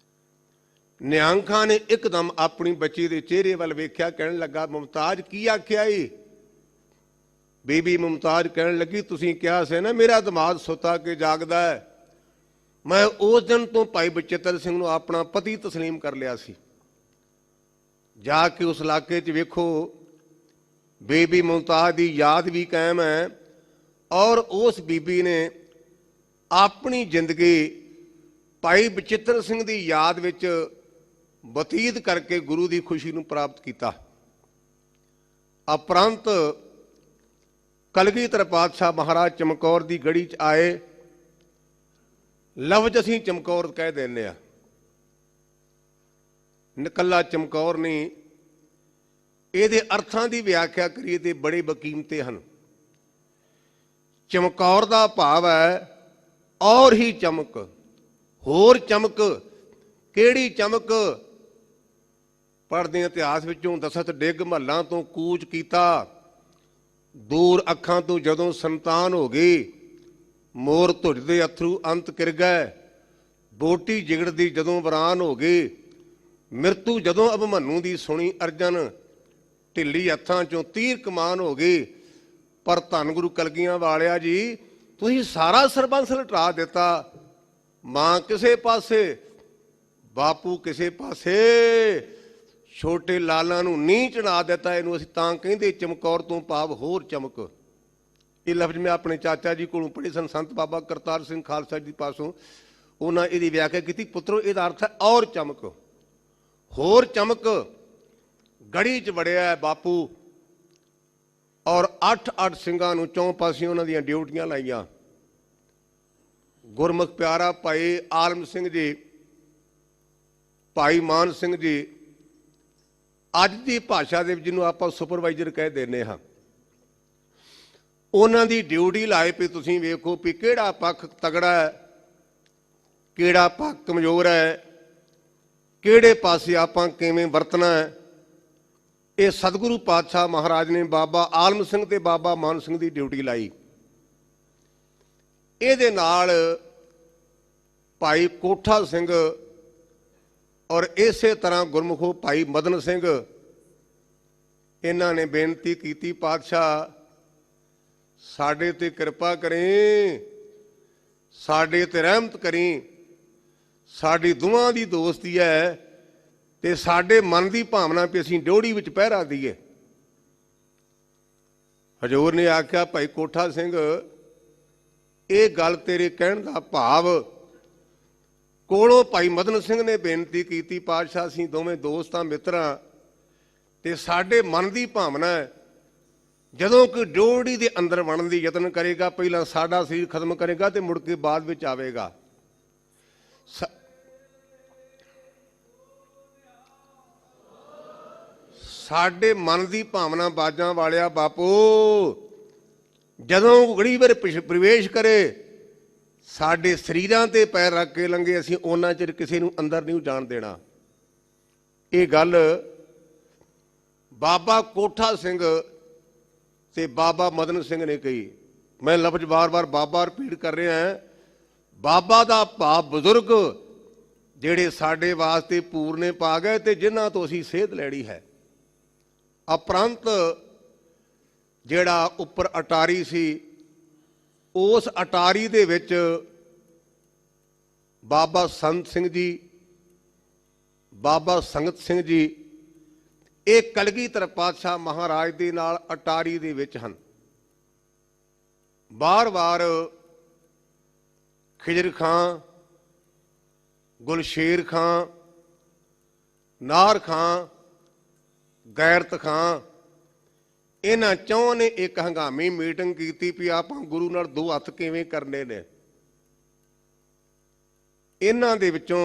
ਨਿਹੰਗ ਖਾਂ ਨੇ ਇੱਕਦਮ ਆਪਣੀ ਬੱਚੀ ਦੇ ਚਿਹਰੇ ਵੱਲ ਵੇਖਿਆ, ਕਹਿਣ ਲੱਗਾ, ਮੁਮਤਾਜ਼ ਕੀ ਆਖਿਆ ਈ? ਬੀਬੀ ਮੁਮਤਾਜ਼ ਕਹਿਣ ਲੱਗੀ, ਤੁਸੀਂ ਕਿਹਾ ਸੀ ਨਾ ਮੇਰਾ ਦਿਮਾਗ ਸੁੱਤਾ ਕਿ ਜਾਗਦਾ ਹੈ। ਮੈਂ ਉਸ ਦਿਨ ਤੋਂ ਭਾਈ ਬਚਿੱਤਰ ਸਿੰਘ ਨੂੰ ਆਪਣਾ ਪਤੀ ਤਸਲੀਮ ਕਰ ਲਿਆ ਸੀ। ਜਾ ਕੇ ਉਸ ਇਲਾਕੇ 'ਚ ਵੇਖੋ, ਬੀਬੀ ਮੁਮਤਾਜ਼ ਦੀ ਯਾਦ ਵੀ ਕਾਇਮ ਹੈ ਔਰ ਉਸ ਬੀਬੀ ਨੇ ਆਪਣੀ ਜ਼ਿੰਦਗੀ ਭਾਈ ਬਚਿੱਤਰ ਸਿੰਘ ਦੀ ਯਾਦ ਵਿੱਚ ਬਤੀਤ ਕਰਕੇ ਗੁਰੂ ਦੀ ਖੁਸ਼ੀ ਨੂੰ ਪ੍ਰਾਪਤ ਕੀਤਾ। ਉਪਰੰਤ ਕਲਗੀਧਰ ਪਾਤਸ਼ਾਹ ਮਹਾਰਾਜ ਚਮਕੌਰ ਦੀ ਗੜੀ 'ਚ ਆਏ। ਲਫ਼ਜ਼ ਅਸੀਂ ਚਮਕੌਰ ਕਹਿ ਦਿੰਦੇ ਹਾਂ, ਨਿਕੱਲਾ ਚਮਕੌਰ ਨਹੀਂ। ਇਹਦੇ ਅਰਥਾਂ ਦੀ ਵਿਆਖਿਆ ਕਰੀਏ ਤੇ ਬੜੇ ਬਕੀਮਤੇ ਹਨ। ਚਮਕੌਰ ਦਾ ਭਾਵ ਹੈ ਔਰ ਹੀ ਚਮਕ, ਹੋਰ ਚਮਕ। ਕਿਹੜੀ ਚਮਕ? ਪੜ੍ਹਦੇ ਇਤਿਹਾਸ ਵਿੱਚੋਂ ਦਸਤ ਡਿੱਗ ਮਹੱਲਾਂ ਤੋਂ ਕੂਚ ਕੀਤਾ, ਦੂਰ ਅੱਖਾਂ ਤੋਂ ਜਦੋਂ ਸੰਤਾਨ ਹੋ ਗਈ, ਮੋਰ ਧੁਜ ਦੇ ਅਥਰੂ ਅੰਤ ਕਿਰ ਗਏ, ਬੋਟੀ ਜਿਗੜਦੀ ਜਦੋਂ ਵਰਾਨ ਹੋ ਗਈ, ਮਿਰਤੂ ਜਦੋਂ ਅਭਮੰਨੂ ਦੀ ਸੁਣੀ ਅਰਜਨ, ਢਿੱਲੀ ਹੱਥਾਂ ਚੋਂ ਤੀਰ ਕਮਾਨ ਹੋ ਗਈ। ਪਰ ਧੰਨ ਗੁਰੂ ਕਲਗੀਆਂ ਵਾਲਿਆ ਜੀ, ਤੁਸੀਂ ਸਾਰਾ ਸਰਬੰਸ ਲਟਾ ਦਿੱਤਾ। ਮਾਂ ਕਿਸੇ ਪਾਸੇ, ਬਾਪੂ ਕਿਸੇ ਪਾਸੇ, ਛੋਟੇ ਲਾਲਾਂ ਨੂੰ ਨੀਂਹ ਚੜਾ ਦਿੱਤਾ। ਇਹਨੂੰ ਅਸੀਂ ਤਾਂ ਕਹਿੰਦੇ ਚਮਕੌਰ ਤੋਂ ਭਾਵ ਹੋਰ ਚਮਕ। ਇਹ ਲਫ਼ਜ਼ ਮੈਂ ਆਪਣੇ ਚਾਚਾ ਜੀ ਕੋਲੋਂ ਪੜ੍ਹੇ ਸਨ, ਸੰਤ ਬਾਬਾ ਕਰਤਾਰ ਸਿੰਘ ਖਾਲਸਾ ਜੀ ਪਾਸੋਂ। ਉਹਨਾਂ ਇਹਦੀ ਵਿਆਖਿਆ ਕੀਤੀ, ਪੁੱਤਰੋ ਇਹਦਾ ਅਰਥ ਹੈ ਔਰ ਚਮਕ, ਹੋਰ ਚਮਕ। ਗੜੀ 'ਚ ਵੜਿਆ ਬਾਪੂ ਔਰ 8-8 ਸਿੰਘਾਂ ਨੂੰ ਚੌਂ ਪਾਸੇ ਉਹਨਾਂ ਦੀਆਂ ਡਿਊਟੀਆਂ ਲਾਈਆਂ। ਗੁਰਮੁਖ ਪਿਆਰਾ ਭਾਈ ਆਲਮ ਸਿੰਘ ਜੀ, ਭਾਈ ਮਾਨ ਸਿੰਘ ਜੀ, ਅੱਜ ਦੀ ਭਾਸ਼ਾ ਦੇ ਵਿੱਚ ਜਿਹਨੂੰ ਆਪਾਂ ਸੁਪਰਵਾਈਜ਼ਰ ਕਹਿ ਦਿੰਦੇ ਹਾਂ, ਉਹਨਾਂ ਦੀ ਡਿਊਟੀ ਲਾਏ ਪਈ। ਤੁਸੀਂ ਵੇਖੋ ਵੀ ਕਿਹੜਾ ਪੱਖ ਤਗੜਾ ਹੈ, ਕਿਹੜਾ ਪੱਖ ਕਮਜ਼ੋਰ ਹੈ, ਕਿਹੜੇ ਪਾਸੇ ਆਪਾਂ ਕਿਵੇਂ ਵਰਤਣਾ ਹੈ। ਇਹ ਸਤਿਗੁਰੂ ਪਾਤਸ਼ਾਹ ਮਹਾਰਾਜ ਨੇ ਬਾਬਾ ਆਲਮ ਸਿੰਘ ਤੇ ਬਾਬਾ ਮਾਨ ਸਿੰਘ ਦੀ ਡਿਊਟੀ ਲਾਈ। ਇਹਦੇ ਨਾਲ ਭਾਈ ਕੋਠਾ ਸਿੰਘ ਔਰ ਇਸੇ ਤਰ੍ਹਾਂ ਗੁਰਮੁਖੋ ਭਾਈ ਮਦਨ ਸਿੰਘ, ਇਹਨਾਂ ਨੇ ਬੇਨਤੀ ਕੀਤੀ, ਪਾਤਸ਼ਾਹ ਸਾਡੇ ਤੇ ਕਿਰਪਾ ਕਰੀਂ, ਸਾਡੇ ਤੇ ਰਹਿਮਤ ਕਰੀਂ। ਸਾਡੀ ਦੋਵਾਂ ਦੀ ਦੋਸਤੀ ਹੈ ਤੇ ਸਾਡੇ ਮਨ ਦੀ ਭਾਵਨਾ ਵੀ ਅਸੀਂ ਡਿਊਟੀ ਵਿੱਚ ਪਹਿਰਾ ਦਈਏ। ਹਜ਼ੂਰ ਨੇ ਆਖਿਆ, ਭਾਈ ਕੋਠਾ ਸਿੰਘ, ਇਹ ਗੱਲ ਤੇਰੇ ਕਹਿਣ ਦਾ ਭਾਵ। ਕੋਲੋਂ ਭਾਈ ਮਦਨ ਸਿੰਘ ਨੇ ਬੇਨਤੀ ਕੀਤੀ, ਪਾਤਸ਼ਾਹ ਅਸੀਂ ਦੋਵੇਂ ਦੋਸਤਾਂ ਮਿੱਤਰਾਂ ਤੇ ਸਾਡੇ ਮਨ ਦੀ ਭਾਵਨਾ ਹੈ, ਜਦੋਂ ਕੋਈ ਡਿਊਟੀ ਦੇ ਅੰਦਰ ਵੜਨ ਦੀ ਯਤਨ ਕਰੇਗਾ, ਪਹਿਲਾਂ ਸਾਡਾ ਸਰੀਰ ਖਤਮ ਕਰੇਗਾ ਤੇ ਮੁੜ ਕੇ ਬਾਅਦ ਵਿੱਚ ਆਵੇਗਾ। ਸਾਡੇ ਮਨ ਦੀ ਭਾਵਨਾ ਬਾਜਾਂ ਵਾਲਿਆ ਬਾਪੂ, ਜਦੋਂ ਗੜੀ ਵਾਰ ਪ੍ਰਵੇਸ਼ ਕਰੇ, ਸਾਡੇ ਸਰੀਰਾਂ ਤੇ ਪੈਰ ਰੱਖ ਕੇ ਲੰਘੇ, ਅਸੀਂ ਉਹਨਾਂ ਚਿਰ ਕਿਸੇ ਨੂੰ ਅੰਦਰ ਨਹੀਂ ਜਾਣ ਦੇਣਾ। ਇਹ ਗੱਲ ਬਾਬਾ ਕੋਠਾ ਸਿੰਘ ਤੇ ਬਾਬਾ ਮਦਨ ਸਿੰਘ ਨੇ ਕਹੀ। ਮੈਂ ਲਫ਼ਜ਼ ਵਾਰ-ਵਾਰ ਬਾਬਾ ਰਿਪੀਟ ਕਰ ਰਿਹਾ ਹਾਂ। ਬਾਬਾ ਦਾ ਭਾਵ ਬਜ਼ੁਰਗ, ਜਿਹੜੇ ਸਾਡੇ ਵਾਸਤੇ ਪੂਰਨੇ ਪਾ ਗਏ ਤੇ ਜਿਨ੍ਹਾਂ ਤੋਂ ਅਸੀਂ ਸੇਧ ਲੈਣੀ ਹੈ। ਉਪਰੰਤ ਜਿਹੜਾ ਉੱਪਰ ਅਟਾਰੀ ਸੀ, ਉਸ ਅਟਾਰੀ ਦੇ ਵਿੱਚ ਬਾਬਾ ਸੰਤ ਸਿੰਘ ਜੀ, ਬਾਬਾ ਸੰਗਤ ਸਿੰਘ ਜੀ, ਇਹ ਕਲਗੀਧਰ ਪਾਤਸ਼ਾਹ ਮਹਾਰਾਜ ਦੇ ਨਾਲ ਅਟਾਰੀ ਦੇ ਵਿੱਚ ਹਨ। ਬਾਰ-ਬਾਰ ਖਿਜਰ ਖਾਂ, ਗੁਲਸ਼ੇਰ ਖਾਂ, ਨਾਰ ਖਾਂ, ਗੈਰਤ ਖਾਂ, ਇਹਨਾਂ ਚੌਂ ਨੇ ਇੱਕ ਹੰਗਾਮੀ ਮੀਟਿੰਗ ਕੀਤੀ ਵੀ ਆਪਾਂ ਗੁਰੂ ਨਾਲ ਦੋ ਹੱਥ ਕਿਵੇਂ ਕਰਨੇ ਨੇ। ਇਹਨਾਂ ਦੇ ਵਿੱਚੋਂ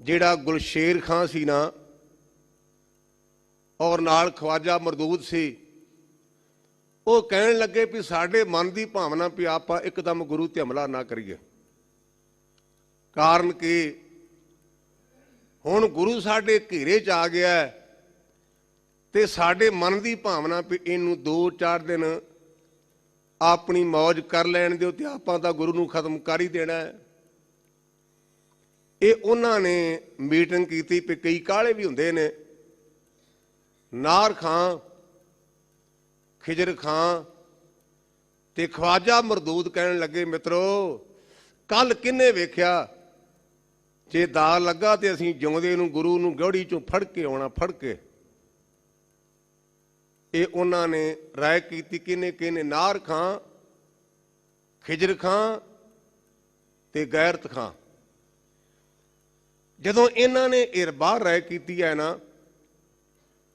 ਜਿਹੜਾ ਗੁਲਸ਼ੇਰ ਖਾਂ ਸੀ ਨਾ, ਔਰ ਨਾਲ ਖਵਾਜਾ ਮਰਦੂਦ ਸੀ, ਉਹ ਕਹਿਣ ਲੱਗੇ ਵੀ ਸਾਡੇ ਮਨ ਦੀ ਭਾਵਨਾ ਵੀ ਆਪਾਂ ਇੱਕਦਮ ਗੁਰੂ ਤੇ ਹਮਲਾ ਨਾ ਕਰੀਏ। ਕਾਰਨ ਕਿ ਹੁਣ ਗੁਰੂ ਸਾਡੇ ਘੇਰੇ 'ਚ ਆ ਗਿਆ ਤੇ ਸਾਡੇ ਮਨ ਦੀ ਭਾਵਨਾ ਵੀ ਇਹਨੂੰ 2-4 ਦਿਨ ਆਪਣੀ ਮੌਜ ਕਰ ਲੈਣ ਦਿਓ ਤੇ ਆਪਾਂ ਤਾਂ ਗੁਰੂ ਨੂੰ ਖਤਮ ਕਰ ਹੀ ਦੇਣਾ ਹੈ। ਇਹ ਉਹਨਾਂ ਨੇ ਮੀਟਿੰਗ ਕੀਤੀ ਵੀ ਕਈ ਕਾਲੇ ਵੀ ਹੁੰਦੇ ਨੇ। ਨਾਰ ਖਾਂ, ਖਿਜਰ ਖਾਂ ਤੇ ਖਵਾਜਾ ਮਰਦੂਦ ਕਹਿਣ ਲੱਗੇ, ਮਿੱਤਰੋ ਕੱਲ ਕਿਹਨੇ ਵੇਖਿਆ, ਜੇ ਦਾਲ ਲੱਗਾ ਤੇ ਅਸੀਂ ਜਿਉਂਦੇ ਨੂੰ ਗੁਰੂ ਨੂੰ ਗੜੀ ਚੋਂ ਫੜ ਕੇ ਆਉਣਾ, ਫੜ ਕੇ। ਇਹ ਉਹਨਾਂ ਨੇ ਰਾਏ ਕੀਤੀ, ਕਿਹਨੇ ਨਾਰ ਖਾਂ, ਖਿਜਰ ਖਾਂ ਤੇ ਗੈਰਤ ਖਾਂ। ਜਦੋਂ ਇਹਨਾਂ ਨੇ ਇਹ ਬਾਹਰ ਰਾਏ ਕੀਤੀ ਹੈ ਨਾ,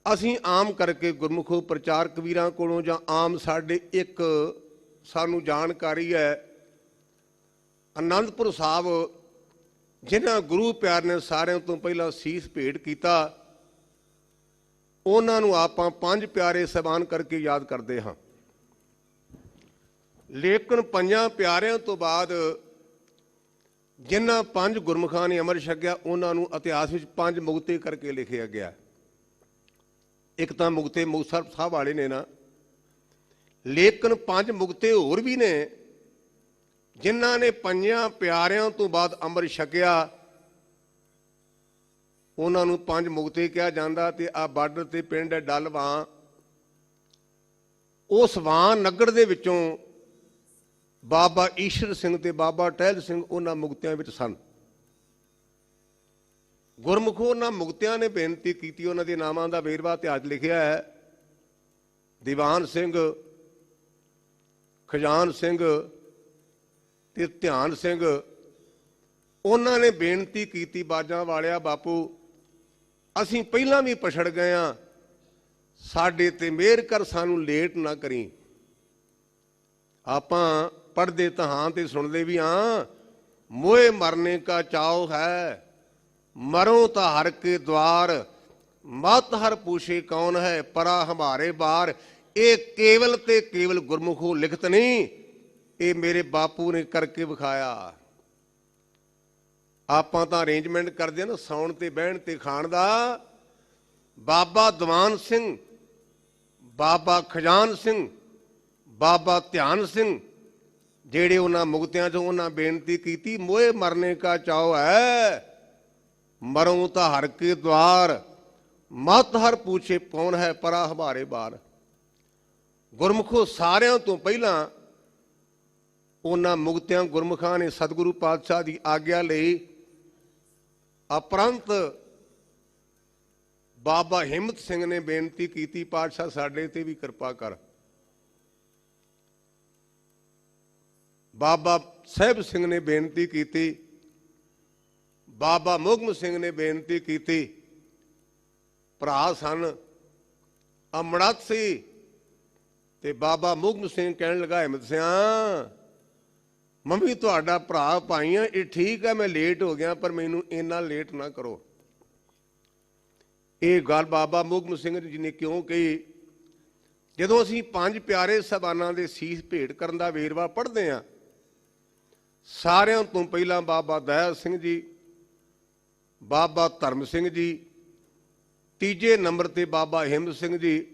ਅਸੀਂ ਆਮ ਕਰਕੇ ਗੁਰਮੁਖੋ ਪ੍ਰਚਾਰਕ ਵੀਰਾਂ ਕੋਲੋਂ ਜਾਂ ਆਮ ਸਾਡੇ ਇੱਕ ਸਾਨੂੰ ਜਾਣਕਾਰੀ ਹੈ, ਅਨੰਦਪੁਰ ਸਾਹਿਬ ਜਿਨ੍ਹਾਂ ਗੁਰੂ ਪਿਆਰ ਨੇ ਸਾਰਿਆਂ ਤੋਂ ਪਹਿਲਾਂ ਸੀਸ ਭੇਟ ਕੀਤਾ, ਉਹਨਾਂ ਨੂੰ ਆਪਾਂ ਪੰਜ ਪਿਆਰੇ ਸਹਿਬਾਨ ਕਰਕੇ ਯਾਦ ਕਰਦੇ ਹਾਂ। ਲੇਕਿਨ ਪੰਜਾਂ ਪਿਆਰਿਆਂ ਤੋਂ ਬਾਅਦ ਜਿਨ੍ਹਾਂ ਪੰਜ ਗੁਰਮੁਖਾਂ ਨੇ ਅੰਮ੍ਰਿਤ ਛਕਿਆ, ਉਹਨਾਂ ਨੂੰ ਇਤਿਹਾਸ ਵਿੱਚ ਪੰਜ ਮੁਕਤੇ ਕਰਕੇ ਲਿਖਿਆ ਗਿਆ। ਇੱਕ ਤਾਂ ਮੁਕਤੇ ਮੁਕਤਸਰ ਸਾਹਿਬ ਵਾਲੇ ਨੇ ਨਾ, ਲੇਕਿਨ ਪੰਜ ਮੁਕਤੇ ਹੋਰ ਵੀ ਨੇ ਜਿਨ੍ਹਾਂ ਨੇ ਪੰਜਾਂ ਪਿਆਰਿਆਂ ਤੋਂ ਬਾਅਦ ਅੰਮ੍ਰਿਤ ਛਕਿਆ, ਉਹਨਾਂ ਨੂੰ ਪੰਜ ਮੁਕਤੇ ਕਿਹਾ ਜਾਂਦਾ। ਤੇ ਆ ਬਾਰਡਰ ਤੇ ਪਿੰਡ ਹੈ ਡੱਲਵਾਂ, ਉਸ ਵਾਂ ਨਗਰ ਦੇ ਵਿੱਚੋਂ ਬਾਬਾ ਈਸ਼ਰ ਸਿੰਘ ਤੇ ਬਾਬਾ ਟਹਿਲ ਸਿੰਘ ਉਹਨਾਂ ਮੁਕਤਿਆਂ ਵਿੱਚ ਸਨ। ਗੁਰਮੁਖੋ ਉਹਨਾਂ ਮੁਕਤਿਆਂ ਨੇ ਬੇਨਤੀ ਕੀਤੀ, ਉਹਨਾਂ ਦੇ ਨਾਮਾਂ ਦਾ ਵੇਰਵਾ ਇਤਿਹਾਸ ਲਿਖਿਆ ਹੈ। ਦੀਵਾਨ ਸਿੰਘ, ਖਜ਼ਾਨ ਸਿੰਘ ਤੇ ਧਿਆਨ ਸਿੰਘ, ਉਹਨਾਂ ਨੇ ਬੇਨਤੀ ਕੀਤੀ, ਬਾਜਾਂ ਵਾਲਿਆ ਬਾਪੂ ਅਸੀਂ ਪਹਿਲਾਂ ਵੀ ਪਛੜ ਗਏ ਹਾਂ, ਸਾਡੇ ਤੇ ਮਿਹਰ ਕਰ, ਸਾਨੂੰ ਲੇਟ ਨਾ ਕਰੀ। ਆਪਾਂ ਪੜ੍ਹਦੇ ਤਾਂ ਹਾਂ ਤੇ ਸੁਣਦੇ ਵੀ ਹਾਂ, ਮੋਏ ਮਰਨੇ ਕਾ ਚਾਉ ਹੈ, ਮਰੋ ਤਾਂ ਹਰ ਕੇ द्वार, ਮਤ ਹਰ पूछे ਕੌਣ ਹੈ, ਪਰਾ ਹਮਾਰੇ ਬਾਰ। ਇਹ ਕੇਵਲ ਤੇ ਕੇਵਲ ਗੁਰਮੁਖੋ ਲਿਖਤ ਨਹੀਂ, ਇਹ ਮੇਰੇ ਬਾਪੂ ਨੇ ਕਰਕੇ ਵਿਖਾਇਆ। ਆਪਾਂ ਤਾਂ ਅਰੇਂਜਮੈਂਟ ਕਰਦੇ ਹਾਂ ਨਾ ਸੌਣ ਤੇ ਬਹਿਣ ਤੇ ਖਾਣ ਦਾ। ਬਾਬਾ ਦੀਵਾਨ ਸਿੰਘ, ਬਾਬਾ ਖਜ਼ਾਨ ਸਿੰਘ, ਬਾਬਾ ਧਿਆਨ ਸਿੰਘ, ਜਿਹੜੇ ਉਹਨਾਂ ਮੁਕਤਿਆਂ ਚੋਂ ਉਹਨਾਂ ਬੇਨਤੀ ਕੀਤੀ, ਮੋਏ ਮਰਨੇ ਕਾ ਚਾਉ ਹੈ, ਮਰੋਂ ਤਾਂ ਹਰ ਕੇ द्वार, ਮਤ ਹਰ पूछे ਕੌਣ ਹੈ, ਪਰਾ ਹਮਾਰੇ ਬਾਰ। ਗੁਰਮੁਖੋ ਸਾਰਿਆਂ ਤੋਂ ਪਹਿਲਾਂ ਉਹਨਾਂ ਮੁਕਤਿਆਂ ਗੁਰਮੁਖਾਂ ਨੇ ਸਤਿਗੁਰੂ ਪਾਤਸ਼ਾਹ ਦੀ ਆਗਿਆ ਲਈ ਉਪਰੰਤ ਬਾਬਾ ਹਿੰਮਤ ਸਿੰਘ ਨੇ ਬੇਨਤੀ ਕੀਤੀ, ਪਾਤਸ਼ਾਹ ਸਾਡੇ ਤੇ ਵੀ ਕਿਰਪਾ ਕਰ। ਬਾਬਾ ਸਾਹਿਬ ਸਿੰਘ ਨੇ ਬੇਨਤੀ ਕੀਤੀ, ਬਾਬਾ ਮੁਗਮ ਸਿੰਘ ਨੇ ਬੇਨਤੀ ਕੀਤੀ। ਭਰਾ ਸਨ, ਅਮੜਤ ਸੀ। ਤੇ ਬਾਬਾ ਮੁਗਮ ਸਿੰਘ ਕਹਿਣ ਲੱਗਾ, ਹਿੰਮਤ ਸਿਆਂ ਮੰਮੀ ਤੁਹਾਡਾ ਭਰਾ ਭਾਈ ਆ, ਇਹ ਠੀਕ ਹੈ ਮੈਂ ਲੇਟ ਹੋ ਗਿਆ, ਪਰ ਮੈਨੂੰ ਇੰਨਾ ਲੇਟ ਨਾ ਕਰੋ। ਇਹ ਗੱਲ ਬਾਬਾ ਮੁਗਮ ਸਿੰਘ ਜੀ ਨੇ ਕਿਉਂ ਕਹੀ? ਜਦੋਂ ਅਸੀਂ ਪੰਜ ਪਿਆਰੇ ਸਾਹਿਬਾਨਾਂ ਦੇ ਸੀਸ ਭੇਟ ਕਰਨ ਦਾ ਵੇਰਵਾ ਪੜ੍ਹਦੇ ਹਾਂ, ਸਾਰਿਆਂ ਤੋਂ ਪਹਿਲਾਂ ਬਾਬਾ ਦਇਆ ਸਿੰਘ ਜੀ, ਬਾਬਾ ਧਰਮ ਸਿੰਘ ਜੀ, ਤੀਜੇ ਨੰਬਰ ਤੇ ਬਾਬਾ ਹਿੰਮਤ ਸਿੰਘ ਜੀ,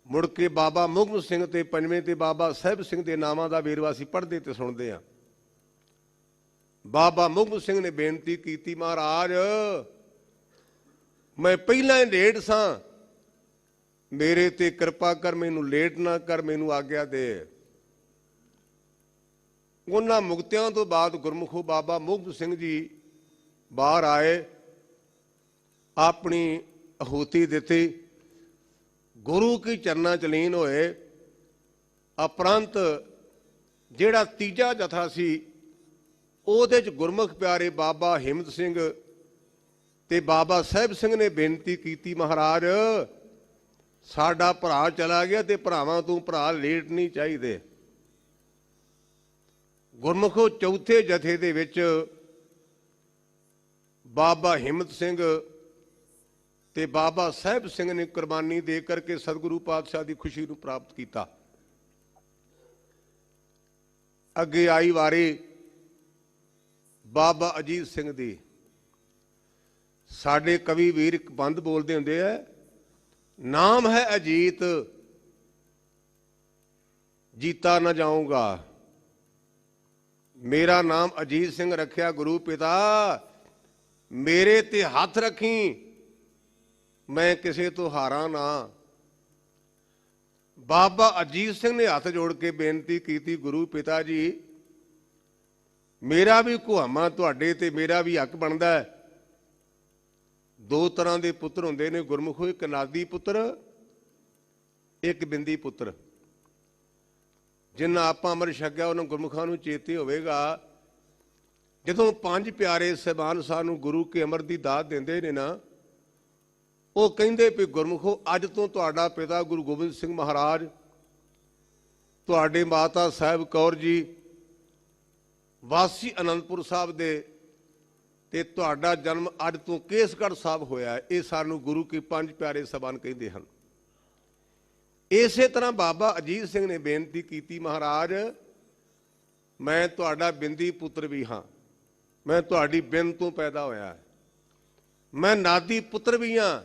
ਮੁੜ ਕੇ ਬਾਬਾ ਮੁਗਮ ਸਿੰਘ ਤੇ ਪੰਜਵੇਂ ਤੇ ਬਾਬਾ ਸਾਹਿਬ ਸਿੰਘ ਦੇ ਨਾਮਾਂ ਦਾ ਵੇਰਵਾ ਅਸੀਂ ਪੜ੍ਹਦੇ ਤੇ ਸੁਣਦੇ ਹਾਂ। ਬਾਬਾ ਮੁਗਮ ਸਿੰਘ ਨੇ ਬੇਨਤੀ ਕੀਤੀ, ਮਹਾਰਾਜ ਮੈਂ ਪਹਿਲਾਂ ਹੀ ਲੇਟ ਸਾਂ, ਮੇਰੇ ਤੇ ਕਿਰਪਾ ਕਰ, ਮੈਨੂੰ ਲੇਟ ਨਾ ਕਰ, ਮੈਨੂੰ ਆਗਿਆ ਦੇ। ਉਹਨਾਂ ਮੁਕਤਿਆਂ ਤੋਂ ਬਾਅਦ ਗੁਰਮੁਖੋ ਬਾਬਾ ਮੁਗਮ ਸਿੰਘ ਜੀ ਬਾਹਰ ਆਏ, ਆਪਣੀ ਆਹੂਤੀ ਦਿੱਤੀ, ਗੁਰੂ ਕੀ ਚਰਨਾਂ ਚ ਲੀਨ ਹੋਏ। ਉਪਰੰਤ ਜਿਹੜਾ ਤੀਜਾ ਜਥਾ ਸੀ, ਉਹਦੇ ਚ ਗੁਰਮੁਖ ਪਿਆਰੇ ਬਾਬਾ ਹਿੰਮਤ ਸਿੰਘ ਤੇ ਬਾਬਾ ਸਾਹਿਬ ਸਿੰਘ ਨੇ ਬੇਨਤੀ ਕੀਤੀ, ਮਹਾਰਾਜ ਸਾਡਾ ਭਰਾ ਚਲਾ ਗਿਆ ਤੇ ਭਰਾਵਾਂ ਤੋਂ ਭਰਾ ਲੇਟ ਨਹੀਂ ਚਾਹੀਦੇ। ਗੁਰਮੁਖੋ ਚੌਥੇ ਜਥੇ ਦੇ ਵਿੱਚ ਬਾਬਾ ਹਿੰਮਤ ਸਿੰਘ ਤੇ ਬਾਬਾ ਸਾਹਿਬ ਸਿੰਘ ਨੇ ਕੁਰਬਾਨੀ ਦੇ ਕਰਕੇ ਸਤਿਗੁਰੂ ਪਾਤਸ਼ਾਹ ਦੀ ਖੁਸ਼ੀ ਨੂੰ ਪ੍ਰਾਪਤ ਕੀਤਾ। ਅੱਗੇ ਆਈ ਵਾਰੀ ਬਾਬਾ ਅਜੀਤ ਸਿੰਘ ਦੀ। ਸਾਡੇ ਕਵੀ ਵੀਰ ਇੱਕ ਬੰਦ ਬੋਲਦੇ ਹੁੰਦੇ ਆ, ਨਾਮ ਹੈ ਅਜੀਤ ਜੀਤਾ ਨਾ ਜਾਊਂਗਾ। ਮੇਰਾ ਨਾਮ ਅਜੀਤ ਸਿੰਘ ਰੱਖਿਆ ਗੁਰੂ ਪਿਤਾ, ਮੇਰੇ ਤੇ ਹੱਥ ਰੱਖੀ, ਮੈਂ ਕਿਸੇ ਤੋਂ ਹਾਰਾਂ ਨਾ। ਬਾਬਾ ਅਜੀਤ ਸਿੰਘ ਨੇ ਹੱਥ ਜੋੜ ਕੇ ਬੇਨਤੀ ਕੀਤੀ, ਗੁਰੂ ਪਿਤਾ ਜੀ ਮੇਰਾ ਵੀ ਕੁਹਾਮਾ ਤੁਹਾਡੇ ਤੇ ਮੇਰਾ ਵੀ ਹੱਕ ਬਣਦਾ ਹੈ। ਦੋ ਤਰ੍ਹਾਂ ਦੇ ਪੁੱਤਰ ਹੁੰਦੇ ਨੇ ਗੁਰਮੁਖੋ, ਇੱਕ ਨਾਦੀ ਪੁੱਤਰ ਇੱਕ ਬਿੰਦੀ ਪੁੱਤਰ ਜਿਨ੍ਹਾਂ ਆਪਾਂ ਅੰਮ੍ਰਿਤ ਛਕਿਆ ਉਹਨਾਂ ਗੁਰਮੁਖਾਂ ਨੂੰ ਚੇਤੇ ਹੋਵੇਗਾ ਜਦੋਂ ਪੰਜ ਪਿਆਰੇ ਸਾਹਿਬਾਨ ਸਾਨੂੰ ਗੁਰੂ ਕੇ ਅੰਮ੍ਰਿਤ ਦੀ ਦਾਤ ਦਿੰਦੇ ਨੇ ਨਾ, ਉਹ ਕਹਿੰਦੇ ਵੀ ਗੁਰਮੁਖੋ ਅੱਜ ਤੋਂ ਤੁਹਾਡਾ ਪਿਤਾ ਗੁਰੂ ਗੋਬਿੰਦ ਸਿੰਘ ਮਹਾਰਾਜ, ਤੁਹਾਡੇ ਮਾਤਾ ਸਾਹਿਬ ਕੌਰ ਜੀ ਵਾਸੀ ਅਨੰਦਪੁਰ ਸਾਹਿਬ ਦੇ, ਤੇ ਤੁਹਾਡਾ ਜਨਮ ਅੱਜ ਤੋਂ ਕੇਸਗੜ੍ਹ ਸਾਹਿਬ ਹੋਇਆ। ਇਹ ਸਾਨੂੰ ਗੁਰੂ ਕੀ ਪੰਜ ਪਿਆਰੇ ਸਾਹਿਬਾਨ ਕਹਿੰਦੇ ਹਨ। ਇਸੇ ਤਰ੍ਹਾਂ ਬਾਬਾ ਅਜੀਤ ਸਿੰਘ ਨੇ ਬੇਨਤੀ ਕੀਤੀ, ਮਹਾਰਾਜ ਮੈਂ ਤੁਹਾਡਾ ਬਿੰਦੀ ਪੁੱਤਰ ਵੀ ਹਾਂ, ਮੈਂ ਤੁਹਾਡੀ ਬਿੰਦ ਤੋਂ ਪੈਦਾ ਹੋਇਆ, ਮੈਂ ਨਾਦੀ ਪੁੱਤਰ ਵੀ ਹਾਂ,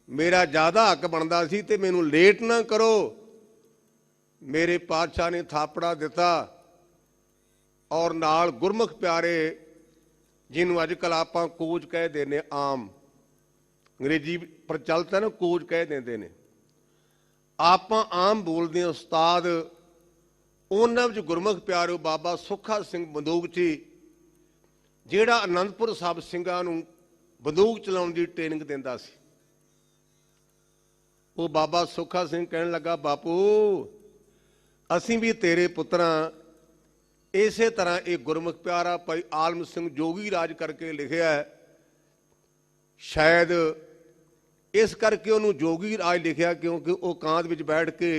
ਮੇਰਾ ਜ਼ਿਆਦਾ ਹੱਕ ਬਣਦਾ ਸੀ ਤੇ ਮੈਨੂੰ ਲੇਟ ਨਾ ਕਰੋ। ਮੇਰੇ ਪਾਤਸ਼ਾਹ ਨੇ ਥਾਪੜਾ ਦਿੱਤਾ ਔਰ ਨਾਲ ਗੁਰਮੁਖ ਪਿਆਰੇ ਜਿਹਨੂੰ ਅੱਜ ਕੱਲ੍ਹ ਆਪਾਂ ਕੋਚ ਕਹਿ ਦਿੰਦੇ, ਆਮ ਅੰਗਰੇਜ਼ੀ ਪ੍ਰਚਲਿਤ ਹੈ ਨਾ, ਕੋਚ ਕਹਿ ਦਿੰਦੇ ਨੇ, ਆਪਾਂ ਆਮ ਬੋਲਦੇ ਹਾਂ ਉਸਤਾਦ। ਉਹਨਾਂ ਵਿੱਚ ਗੁਰਮੁਖ ਪਿਆਰੇ ਬਾਬਾ ਸੁੱਖਾ ਸਿੰਘ ਬੰਦੂਕ ਜੀ, ਜਿਹੜਾ ਅਨੰਦਪੁਰ ਸਾਹਿਬ ਸਿੰਘਾਂ ਨੂੰ ਬੰਦੂਕ ਚਲਾਉਣ ਦੀ ਟ੍ਰੇਨਿੰਗ ਦਿੰਦਾ ਸੀ। ਉਹ ਬਾਬਾ ਸੁੱਖਾ ਸਿੰਘ ਕਹਿਣ ਲੱਗਾ, ਬਾਪੂ ਅਸੀਂ ਵੀ ਤੇਰੇ ਪੁੱਤਰਾਂ। ਇਸੇ ਤਰ੍ਹਾਂ ਇਹ ਗੁਰਮੁਖ ਪਿਆਰਾ ਭਾਈ ਆਲਮ ਸਿੰਘ ਜੋਗੀ ਰਾਜ ਕਰਕੇ ਲਿਖਿਆ ਹੈ, ਸ਼ਾਇਦ ਇਸ ਕਰਕੇ ਉਹਨੂੰ ਜੋਗੀ ਰਾਜ ਲਿਖਿਆ ਕਿਉਂਕਿ ਉਹ ਕਾਂਧ ਵਿੱਚ ਬੈਠ ਕੇ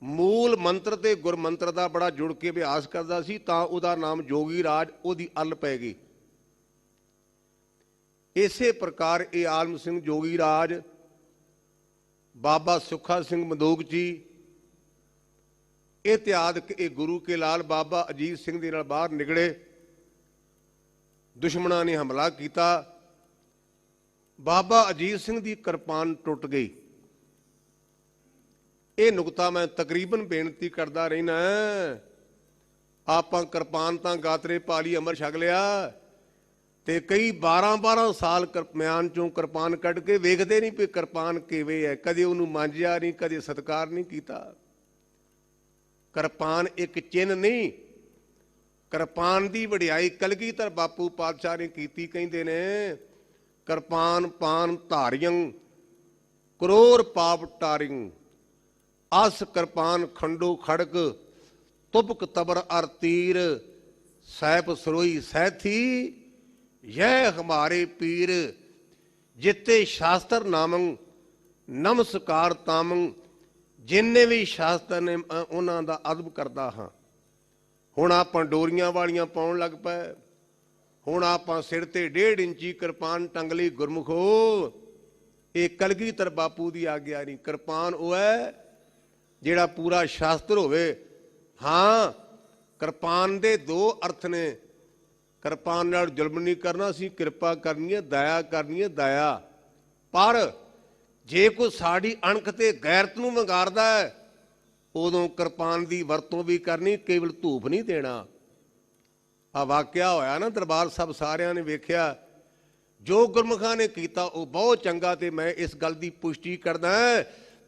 ਮੂਲ ਮੰਤਰ ਤੇ ਗੁਰਮੰਤਰ ਦਾ ਬੜਾ ਜੁੜ ਕੇ ਅਭਿਆਸ ਕਰਦਾ ਸੀ, ਤਾਂ ਉਹਦਾ ਨਾਮ ਜੋਗੀ ਰਾਜ ਉਹਦੀ ਅੱਲ ਪੈ ਗਈ। ਇਸੇ ਪ੍ਰਕਾਰ ਇਹ ਆਲਮ ਸਿੰਘ ਜੋਗੀ ਰਾਜ, ਬਾਬਾ ਸੁੱਖਾ ਸਿੰਘ ਬੰਦੂਕ ਜੀ, ਇਤਿਆਦਿਕ ਇਹ ਗੁਰੂ ਕੇ ਲਾਲ ਬਾਬਾ ਅਜੀਤ ਸਿੰਘ ਦੇ ਨਾਲ ਬਾਹਰ ਨਿਕਲੇ। ਦੁਸ਼ਮਣਾਂ ਨੇ ਹਮਲਾ ਕੀਤਾ, ਬਾਬਾ ਅਜੀਤ ਸਿੰਘ ਦੀ ਕਿਰਪਾਨ ਟੁੱਟ ਗਈ। ਇਹ ਨੁਕਤਾ ਮੈਂ ਤਕਰੀਬਨ ਬੇਨਤੀ ਕਰਦਾ ਰਹਿਣਾ, ਆਪਾਂ ਕਿਰਪਾਨ ਤਾਂ ਗਾਤਰੇ ਪਾਲੀ ਅਮਰ ਛਕ ਲਿਆ ਤੇ ਕਈ 12-12 ਸਾਲ ਮਿਆਨ ਚੋਂ ਕਿਰਪਾਨ ਕੱਢ ਕੇ ਵੇਖਦੇ ਨਹੀਂ ਵੀ ਕਿਰਪਾਨ ਕਿਵੇਂ ਹੈ, ਕਦੇ ਉਹਨੂੰ ਮਾਂਜਿਆ ਨਹੀਂ, ਕਦੇ ਸਤਿਕਾਰ ਨਹੀਂ ਕੀਤਾ। ਕਿਰਪਾਨ ਇੱਕ ਚਿੰਨ੍ਹ ਨਹੀਂ, ਕਿਰਪਾਨ ਦੀ ਵਡਿਆਈ ਕਲਗੀਧਰ ਬਾਪੂ ਪਾਤਸ਼ਾਹ ਨੇ ਕੀਤੀ। ਕਹਿੰਦੇ ਨੇ ਕਿਰਪਾਨ ਪਾਨ ਧਾਰਿਯੰ ਕਰੋੜ ਪਾਪ ਟਾਰਿੰ, ਅਸ ਕਿਰਪਾਨ ਖੰਡੋ ਖੜਕ ਤੁਬਕ ਤਬਰ ਅਰ ਤੀਰ, ਸੈਪ ਸਰੋਈ ਸੈਥੀ ਯਹ ਹਮਾਰੇ ਪੀਰ, ਜਿੱਤੇ ਸ਼ਾਸਤਰ ਨਾਮੰ ਨਮਸਕਾਰ ਤਾਮੰ। ਜਿੰਨੇ ਵੀ ਸ਼ਾਸਤਰ ਨੇ ਉਹਨਾਂ ਦਾ ਅਦਬ ਕਰਦਾ ਹਾਂ। ਹੁਣ ਆਪਾਂ ਡੋਰੀਆਂ ਵਾਲੀਆਂ ਪਾਉਣ ਲੱਗ ਪਏ, ਹੁਣ ਆਪਾਂ ਸਿਰ ਤੇ 1.5 ਇੰਚੀ ਕਿਰਪਾਨ ਟੰਗ ਲਈ। ਗੁਰਮੁਖੋ ਇਹ ਕਲਗੀਧਰ ਬਾਪੂ ਦੀ ਆਗਿਆ ਨਹੀਂ। ਕਿਰਪਾਨ ਉਹ ਹੈ ਜਿਹੜਾ ਪੂਰਾ ਸ਼ਾਸਤਰ ਹੋਵੇ। ਹਾਂ, ਕਿਰਪਾਨ ਦੇ ਦੋ ਅਰਥ ਨੇ। ਕਿਰਪਾਨ ਨਾਲ ਜ਼ੁਲਮ ਨਹੀਂ ਕਰਨਾ, ਅਸੀਂ ਕਿਰਪਾ ਕਰਨੀ ਹੈ, ਦਇਆ ਕਰਨੀ ਹੈ, ਦਇਆ। ਪਰ ਜੇ ਕੋਈ ਸਾਡੀ ਅਣਖ ਤੇ ਗੈਰਤ ਨੂੰ ਵੰਗਾਰਦਾ ਹੈ, ਉਦੋਂ ਕਿਰਪਾਨ ਦੀ ਵਰਤੋਂ ਵੀ ਕਰਨੀ, ਕੇਵਲ ਧੂਪ ਨਹੀਂ ਦੇਣਾ। ਆ ਵਾਕਿਆ ਹੋਇਆ ਨਾ ਦਰਬਾਰ ਸਾਹਿਬ, ਸਾਰਿਆਂ ਨੇ ਵੇਖਿਆ। ਜੋ ਗੁਰਮੁਖਾਂ ਨੇ ਕੀਤਾ ਉਹ ਬਹੁਤ ਚੰਗਾ, ਤੇ ਮੈਂ ਇਸ ਗੱਲ ਦੀ ਪੁਸ਼ਟੀ ਕਰਦਾ,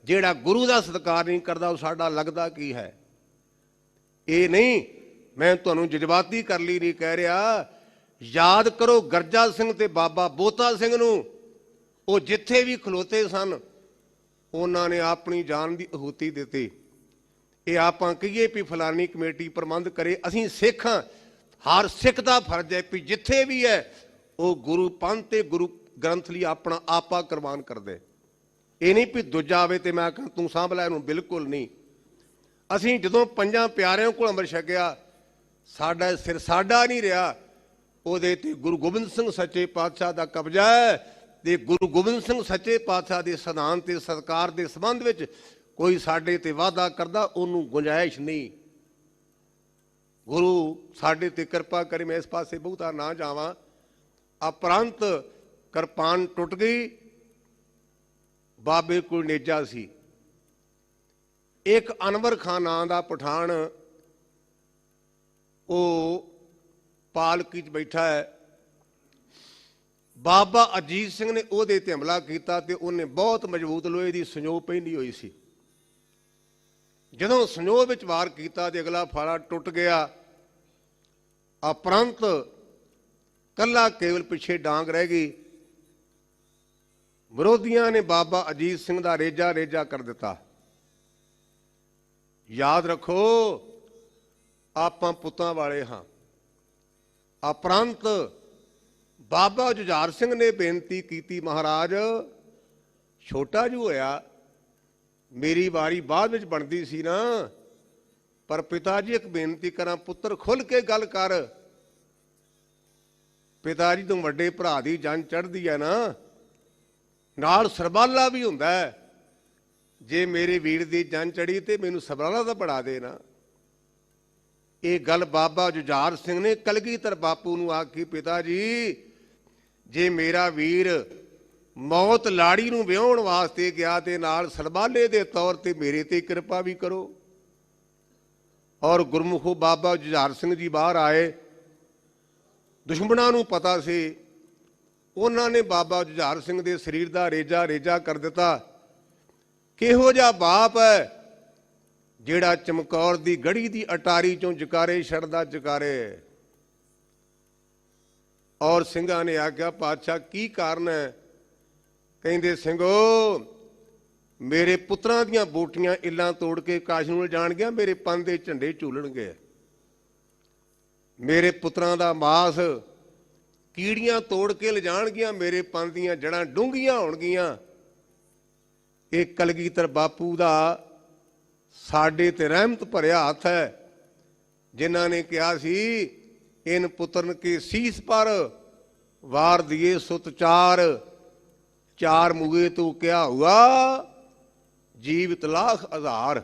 ਜਿਹੜਾ ਗੁਰੂ ਦਾ ਸਤਿਕਾਰ ਨਹੀਂ ਕਰਦਾ ਉਹ ਸਾਡਾ ਲੱਗਦਾ ਕੀ ਹੈ। ਇਹ ਨਹੀਂ, ਮੈਂ ਤੁਹਾਨੂੰ ਜਜ਼ਬਾਤੀ ਕਰ ਲਈ ਨਹੀਂ ਕਹਿ ਰਿਹਾ। ਯਾਦ ਕਰੋ ਗਰਜਾ ਸਿੰਘ ਤੇ ਬਾਬਾ ਬੋਤਾ ਸਿੰਘ ਨੂੰ, ਉਹ ਜਿੱਥੇ ਵੀ ਖਲੋਤੇ ਸਨ ਉਹਨਾਂ ਨੇ ਆਪਣੀ ਜਾਨ ਦੀ ਆਹੂਤੀ ਦਿੱਤੀ। ਇਹ ਆਪਾਂ ਕਹੀਏ ਵੀ ਫਲਾਨੀ ਕਮੇਟੀ ਪ੍ਰਬੰਧ ਕਰੇ, ਅਸੀਂ ਸਿੱਖ ਹਾਂ, ਹਰ ਸਿੱਖ ਦਾ ਫਰਜ਼ ਹੈ ਵੀ ਜਿੱਥੇ ਵੀ ਹੈ ਉਹ ਗੁਰੂ ਪੰਥ ਤੇ ਗੁਰੂ ਗ੍ਰੰਥ ਲਈ ਆਪਣਾ ਆਪਾ ਕੁਰਬਾਨ ਕਰਦੇ। ਇਹ ਨਹੀਂ ਵੀ ਦੂਜਾ ਆਵੇ ਤੇ ਮੈਂ ਕਹਾਂ ਤੂੰ ਸਾਂਭ ਲੈ ਇਹਨੂੰ, ਬਿਲਕੁਲ ਨਹੀਂ। ਅਸੀਂ ਜਦੋਂ ਪੰਜਾਂ ਪਿਆਰਿਆਂ ਕੋਲ ਅੰਮ੍ਰਿਤ ਛਕਿਆ, ਸਾਡਾ ਸਿਰ ਸਾਡਾ ਨਹੀਂ ਰਿਹਾ, ਉਹਦੇ ਤੇ ਗੁਰੂ ਗੋਬਿੰਦ ਸਿੰਘ ਸੱਚੇ ਪਾਤਸ਼ਾਹ ਦਾ ਕਬਜ਼ਾ ਹੈ। ਤੇ ਗੁਰੂ ਗੋਬਿੰਦ ਸਿੰਘ ਸੱਚੇ ਪਾਤਸ਼ਾਹ ਦੇ ਸਿਧਾਂਤ ਤੇ ਸਤਿਕਾਰ ਦੇ ਸੰਬੰਧ ਵਿੱਚ ਕੋਈ ਸਾਡੇ ਤੇ ਵਾਅਦਾ ਕਰਦਾ, ਉਹਨੂੰ ਗੁੰਜਾਇਸ਼ ਨਹੀਂ। ਗੁਰੂ ਸਾਡੇ ਤੇ ਕਿਰਪਾ ਕਰੇ, ਮੈਂ ਇਸ ਪਾਸੇ ਬਹੁਤਾ ਨਾ ਜਾਵਾਂ। ਉਪਰੰਤ ਕਿਰਪਾਨ ਟੁੱਟ ਗਈ। ਬਾਬੇ ਕੋਲ ਨੇਜਾ ਸੀ। ਇੱਕ ਅਨਵਰ ਖਾਨ ਨਾਂ ਦਾ ਪਠਾਨ, ਉਹ ਪਾਲਕੀ 'ਚ ਬੈਠਾ ਹੈ। ਬਾਬਾ ਅਜੀਤ ਸਿੰਘ ਨੇ ਉਹਦੇ ਤੇ ਹਮਲਾ ਕੀਤਾ ਤੇ ਉਹਨੇ ਬਹੁਤ ਮਜ਼ਬੂਤ ਲੋਹੇ ਦੀ ਸੰਜੋਗ ਪਹਿਨੀ ਹੋਈ ਸੀ। ਜਦੋਂ ਸੰਜੋਗ ਵਿੱਚ ਵਾਰ ਕੀਤਾ ਤੇ ਅਗਲਾ ਫਾੜਾ ਟੁੱਟ ਗਿਆ। ਉਪਰੰਤ ਕੱਲਾ ਕੇਵਲ ਪਿੱਛੇ ਡਾਂਗ ਰਹਿ ਗਈ। ਵਿਰੋਧੀਆਂ ਨੇ ਬਾਬਾ ਅਜੀਤ ਸਿੰਘ ਦਾ ਰੇਜਾ ਰੇਜਾ ਕਰ ਦਿੱਤਾ। ਯਾਦ ਰੱਖੋ, ਆਪਾਂ ਪੁੱਤਾਂ ਵਾਲੇ ਹਾਂ। ਉਪਰੰਤ ਬਾਬਾ ਜੁਝਾਰ ਸਿੰਘ ਨੇ ਬੇਨਤੀ ਕੀਤੀ, ਮਹਾਰਾਜ ਛੋਟਾ ਜਿਹਾ ਹੋਇਆ, ਮੇਰੀ ਵਾਰੀ ਬਾਅਦ ਵਿੱਚ ਬਣਦੀ ਸੀ ਨਾ, ਪਰ ਪਿਤਾ ਜੀ ਇੱਕ ਬੇਨਤੀ ਕਰਾਂ, ਪੁੱਤਰ ਖੁੱਲ ਕੇ ਗੱਲ ਕਰ। ਪਿਤਾ ਜੀ ਤੋਂ ਵੱਡੇ ਭਰਾ ਦੀ ਜੰਨ ਚੜ੍ਹਦੀ ਹੈ ਨਾ, ਨਾਲ ਸਰਬਾਲਾ ਵੀ ਹੁੰਦਾ ਹੈ। ਜੇ ਮੇਰੇ ਵੀਰ ਦੀ ਜੰਨ ਚੜੀ ਤੇ ਮੈਨੂੰ ਸਰਬਾਲਾ ਦਾ ਬਣਾ ਦੇ ਨਾ। ਇਹ ਗੱਲ ਬਾਬਾ ਜੁਝਾਰ ਸਿੰਘ ਨੇ ਕਲਗੀਧਰ ਬਾਪੂ ਨੂੰ ਆਖੀ, ਪਿਤਾ ਜੀ ਜੇ ਮੇਰਾ ਵੀਰ ਮੌਤ ਲਾੜੀ ਨੂੰ ਵਿਆਹੁਣ ਵਾਸਤੇ ਗਿਆ ਤੇ ਨਾਲ ਸਰਬਾਲੇ ਦੇ ਤੌਰ ਤੇ ਮੇਰੇ ਤੇ ਕਿਰਪਾ ਵੀ ਕਰੋ। ਔਰ ਗੁਰਮੁਖੋ ਬਾਬਾ ਜੁਝਾਰ ਸਿੰਘ ਜੀ ਬਾਹਰ ਆਏ। ਦੁਸ਼ਮਣਾਂ ਨੂੰ ਪਤਾ ਸੀ, ਉਹਨਾਂ ਨੇ ਬਾਬਾ ਜੁਝਾਰ ਸਿੰਘ ਦੇ ਸਰੀਰ ਦਾ ਰੇਜਾ ਰੇਜਾ ਕਰ ਦਿੱਤਾ। ਕਿਹੋ ਜਿਹਾ ਬਾਪ ਹੈ ਜਿਹੜਾ ਚਮਕੌਰ ਦੀ ਗੜੀ ਦੀ ਅਟਾਰੀ ਚੋਂ ਜਕਾਰੇ ਛੱਡਦਾ ਜਕਾਰੇ। ਔਰ ਸਿੰਘਾਂ ਨੇ ਆਖਿਆ, ਪਾਤਸ਼ਾਹ ਕੀ ਕਾਰਨ ਹੈ? ਕਹਿੰਦੇ, ਸਿੰਘੋ ਮੇਰੇ ਪੁੱਤਰਾਂ ਦੀਆਂ ਬੂਟੀਆਂ ਇੱਲਾਂ ਤੋੜ ਕੇ ਕਾਸ਼ ਨੂੰ ਲਿਜਾਣਗੀਆਂ, ਮੇਰੇ ਪੰਨ ਦੇ ਝੰਡੇ ਝੂਲਣਗੇ। ਮੇਰੇ ਪੁੱਤਰਾਂ ਦਾ ਮਾਸ ਕੀੜੀਆਂ ਤੋੜ ਕੇ ਲਿਜਾਣਗੀਆਂ, ਮੇਰੇ ਪੰਨ ਦੀਆਂ ਜੜ੍ਹਾਂ ਡੂੰਘੀਆਂ ਹੋਣਗੀਆਂ। ਇਹ ਕਲਗੀਧਰ ਬਾਪੂ ਦਾ ਸਾਡੇ ਤੇ ਰਹਿਮਤ ਭਰਿਆ ਹੱਥ ਹੈ, ਜਿਨ੍ਹਾਂ ਨੇ ਕਿਹਾ ਸੀ, ਇਨ ਪੁੱਤਰਨ ਕੇ ਸੀਸ ਪਰ ਵਾਰ ਦੀਏ ਸੁਤ ਚਾਰ, ਚਾਰ ਮੁਗੇ ਤੂੰ ਕਿਆ ਹੁਆ ਜੀਵਤ ਲਾਖ ਹਜ਼ਾਰ।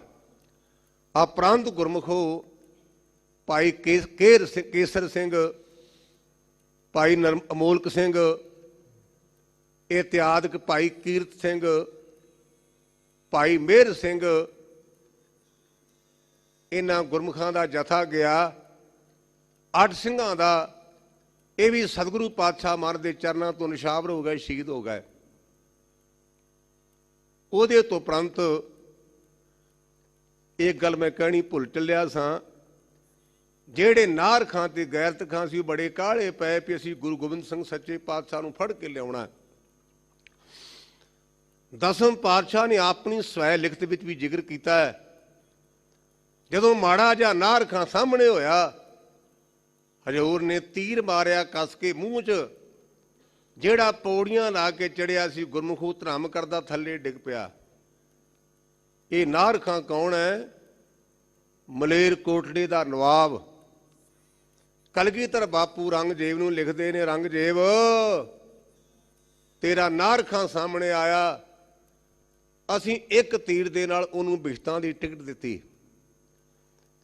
ਉਪਰੰਤ ਗੁਰਮੁਖੋ ਭਾਈ ਕੇਸਰ ਸਿੰਘ, ਭਾਈ ਅਮੋਲਕ ਸਿੰਘ, ਇਤਿਆਦਿਕ ਭਾਈ ਕੀਰਤ ਸਿੰਘ, ਭਾਈ ਮੇਹਰ ਸਿੰਘ, ਇਹਨਾਂ ਗੁਰਮੁਖਾਂ ਦਾ ਜਥਾ ਗਿਆ। 8 ਸਿੰਘਾਂ ਦਾ, ਇਹ ਵੀ ਸਤਿਗੁਰੂ ਪਾਤਸ਼ਾਹ ਮਹਾਰਾਜ ਦੇ ਚਰਨਾਂ ਤੋਂ ਨਿਸ਼ਾਵਰ ਹੋ ਗਏ, ਸ਼ਹੀਦ ਹੋ ਗਏ। ਉਹਦੇ ਤੋਂ ਉਪਰੰਤ ਇੱਕ ਗੱਲ ਮੈਂ ਕਹਿਣੀ ਭੁੱਲ ਚੱਲਿਆ ਸਾਂ, ਜਿਹੜੇ ਨਾਰ ਖਾਂ ਤੇ ਗੈਰਤ ਖਾਂ ਸੀ, ਉਹ ਬੜੇ ਕਾਹਲੇ ਪਏ ਵੀ ਅਸੀਂ ਗੁਰੂ ਗੋਬਿੰਦ ਸਿੰਘ ਸੱਚੇ ਪਾਤਸ਼ਾਹ ਨੂੰ ਫੜ ਕੇ ਲਿਆਉਣਾ। ਦਸਮ ਪਾਤਸ਼ਾਹ ਨੇ ਆਪਣੀ ਸਵੈ ਲਿਖਤ ਵਿੱਚ ਵੀ ਜ਼ਿਕਰ ਕੀਤਾ ਹੈ, ਜਦੋਂ ਮਾੜਾ ਜਿਹਾ ਨਾਰ ਖਾਂ ਸਾਹਮਣੇ ਹੋਇਆ, ਹਜ਼ੂਰ ਨੇ ਤੀਰ ਮਾਰਿਆ ਕੱਸ ਕੇ ਮੂੰਹ 'ਚ। ਜਿਹੜਾ ਪੌੜੀਆਂ ਲਾ ਕੇ ਚੜਿਆ ਸੀ, ਗੁਰਮੁਖੋ ਧਰਮ ਕਰਦਾ ਥੱਲੇ ਡਿੱਗ ਪਿਆ। ਇਹ ਨਾਰ ਖਾਂ ਕੌਣ ਹੈ? ਮਲੇਰ ਕੋਟਲੇ ਦਾ ਨਵਾਬ। ਕਲਗੀਧਰ ਬਾਪੂ ਰੰਗਜੇਬ ਨੂੰ ਲਿਖਦੇ ਨੇ, ਰੰਗਜੇਬ ਤੇਰਾ ਨਾਰ ਖਾਂ ਸਾਹਮਣੇ ਆਇਆ, ਅਸੀਂ ਇੱਕ ਤੀਰ ਦੇ ਨਾਲ ਉਹਨੂੰ ਬਿਸ਼ਤਾਂ ਦੀ ਟਿਕਟ ਦਿੱਤੀ।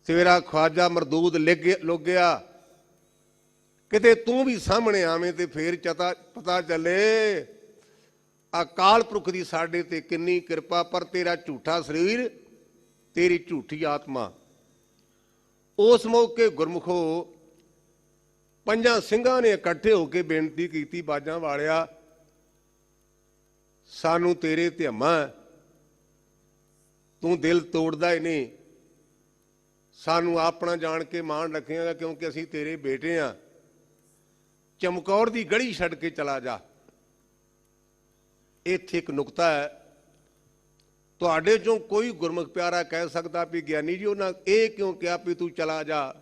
ਤੇਰਾ ਖਵਾਜਾ ਮਰਦੂਦ ਲੁੱਗ ਗਿਆ, ਕਿਤੇ ਤੂੰ ਵੀ ਸਾਹਮਣੇ ਆਵੇਂ ਤੇ ਫੇਰ ਪਤਾ ਚੱਲੇ ਅਕਾਲ ਪੁਰਖ ਦੀ ਸਾਡੇ ਤੇ ਕਿੰਨੀ ਕਿਰਪਾ। ਪਰ ਤੇਰਾ ਝੂਠਾ ਸਰੀਰ, ਤੇਰੀ ਝੂਠੀ ਆਤਮਾ। ਉਸ ਮੌਕੇ ਗੁਰਮੁਖੋ 5 ਸਿੰਘਾਂ ਨੇ ਇਕੱਠੇ ਹੋ ਕੇ ਬੇਨਤੀ ਕੀਤੀ, ਬਾਜਾਂ ਵਾਲਿਆ ਸਾਨੂੰ ਤੇਰੇ ਤੇ ਹਮਾ, ਤੂੰ ਦਿਲ ਤੋੜਦਾ ਹੀ ਨਹੀਂ, ਸਾਨੂੰ ਆਪਣਾ ਜਾਣ ਕੇ ਮਾਣ ਰੱਖੇਗਾ, ਕਿਉਂਕਿ ਅਸੀਂ ਤੇਰੇ ਬੇਟੇ ਆ। ਚਮਕੌਰ ਦੀ ਗੜੀ ਛੱਡ ਕੇ ਚਲਾ ਜਾ। ਇੱਥੇ ਇੱਕ ਨੁਕਤਾ ਹੈ, ਤੁਹਾਡੇ ਚੋਂ ਕੋਈ ਗੁਰਮੁਖ ਪਿਆਰਾ ਕਹਿ ਸਕਦਾ ਵੀ ਗਿਆਨੀ ਜੀ ਉਹਨਾਂ ਇਹ ਕਿਉਂ ਕਿਹਾ ਵੀ ਤੂੰ ਚਲਾ ਜਾ,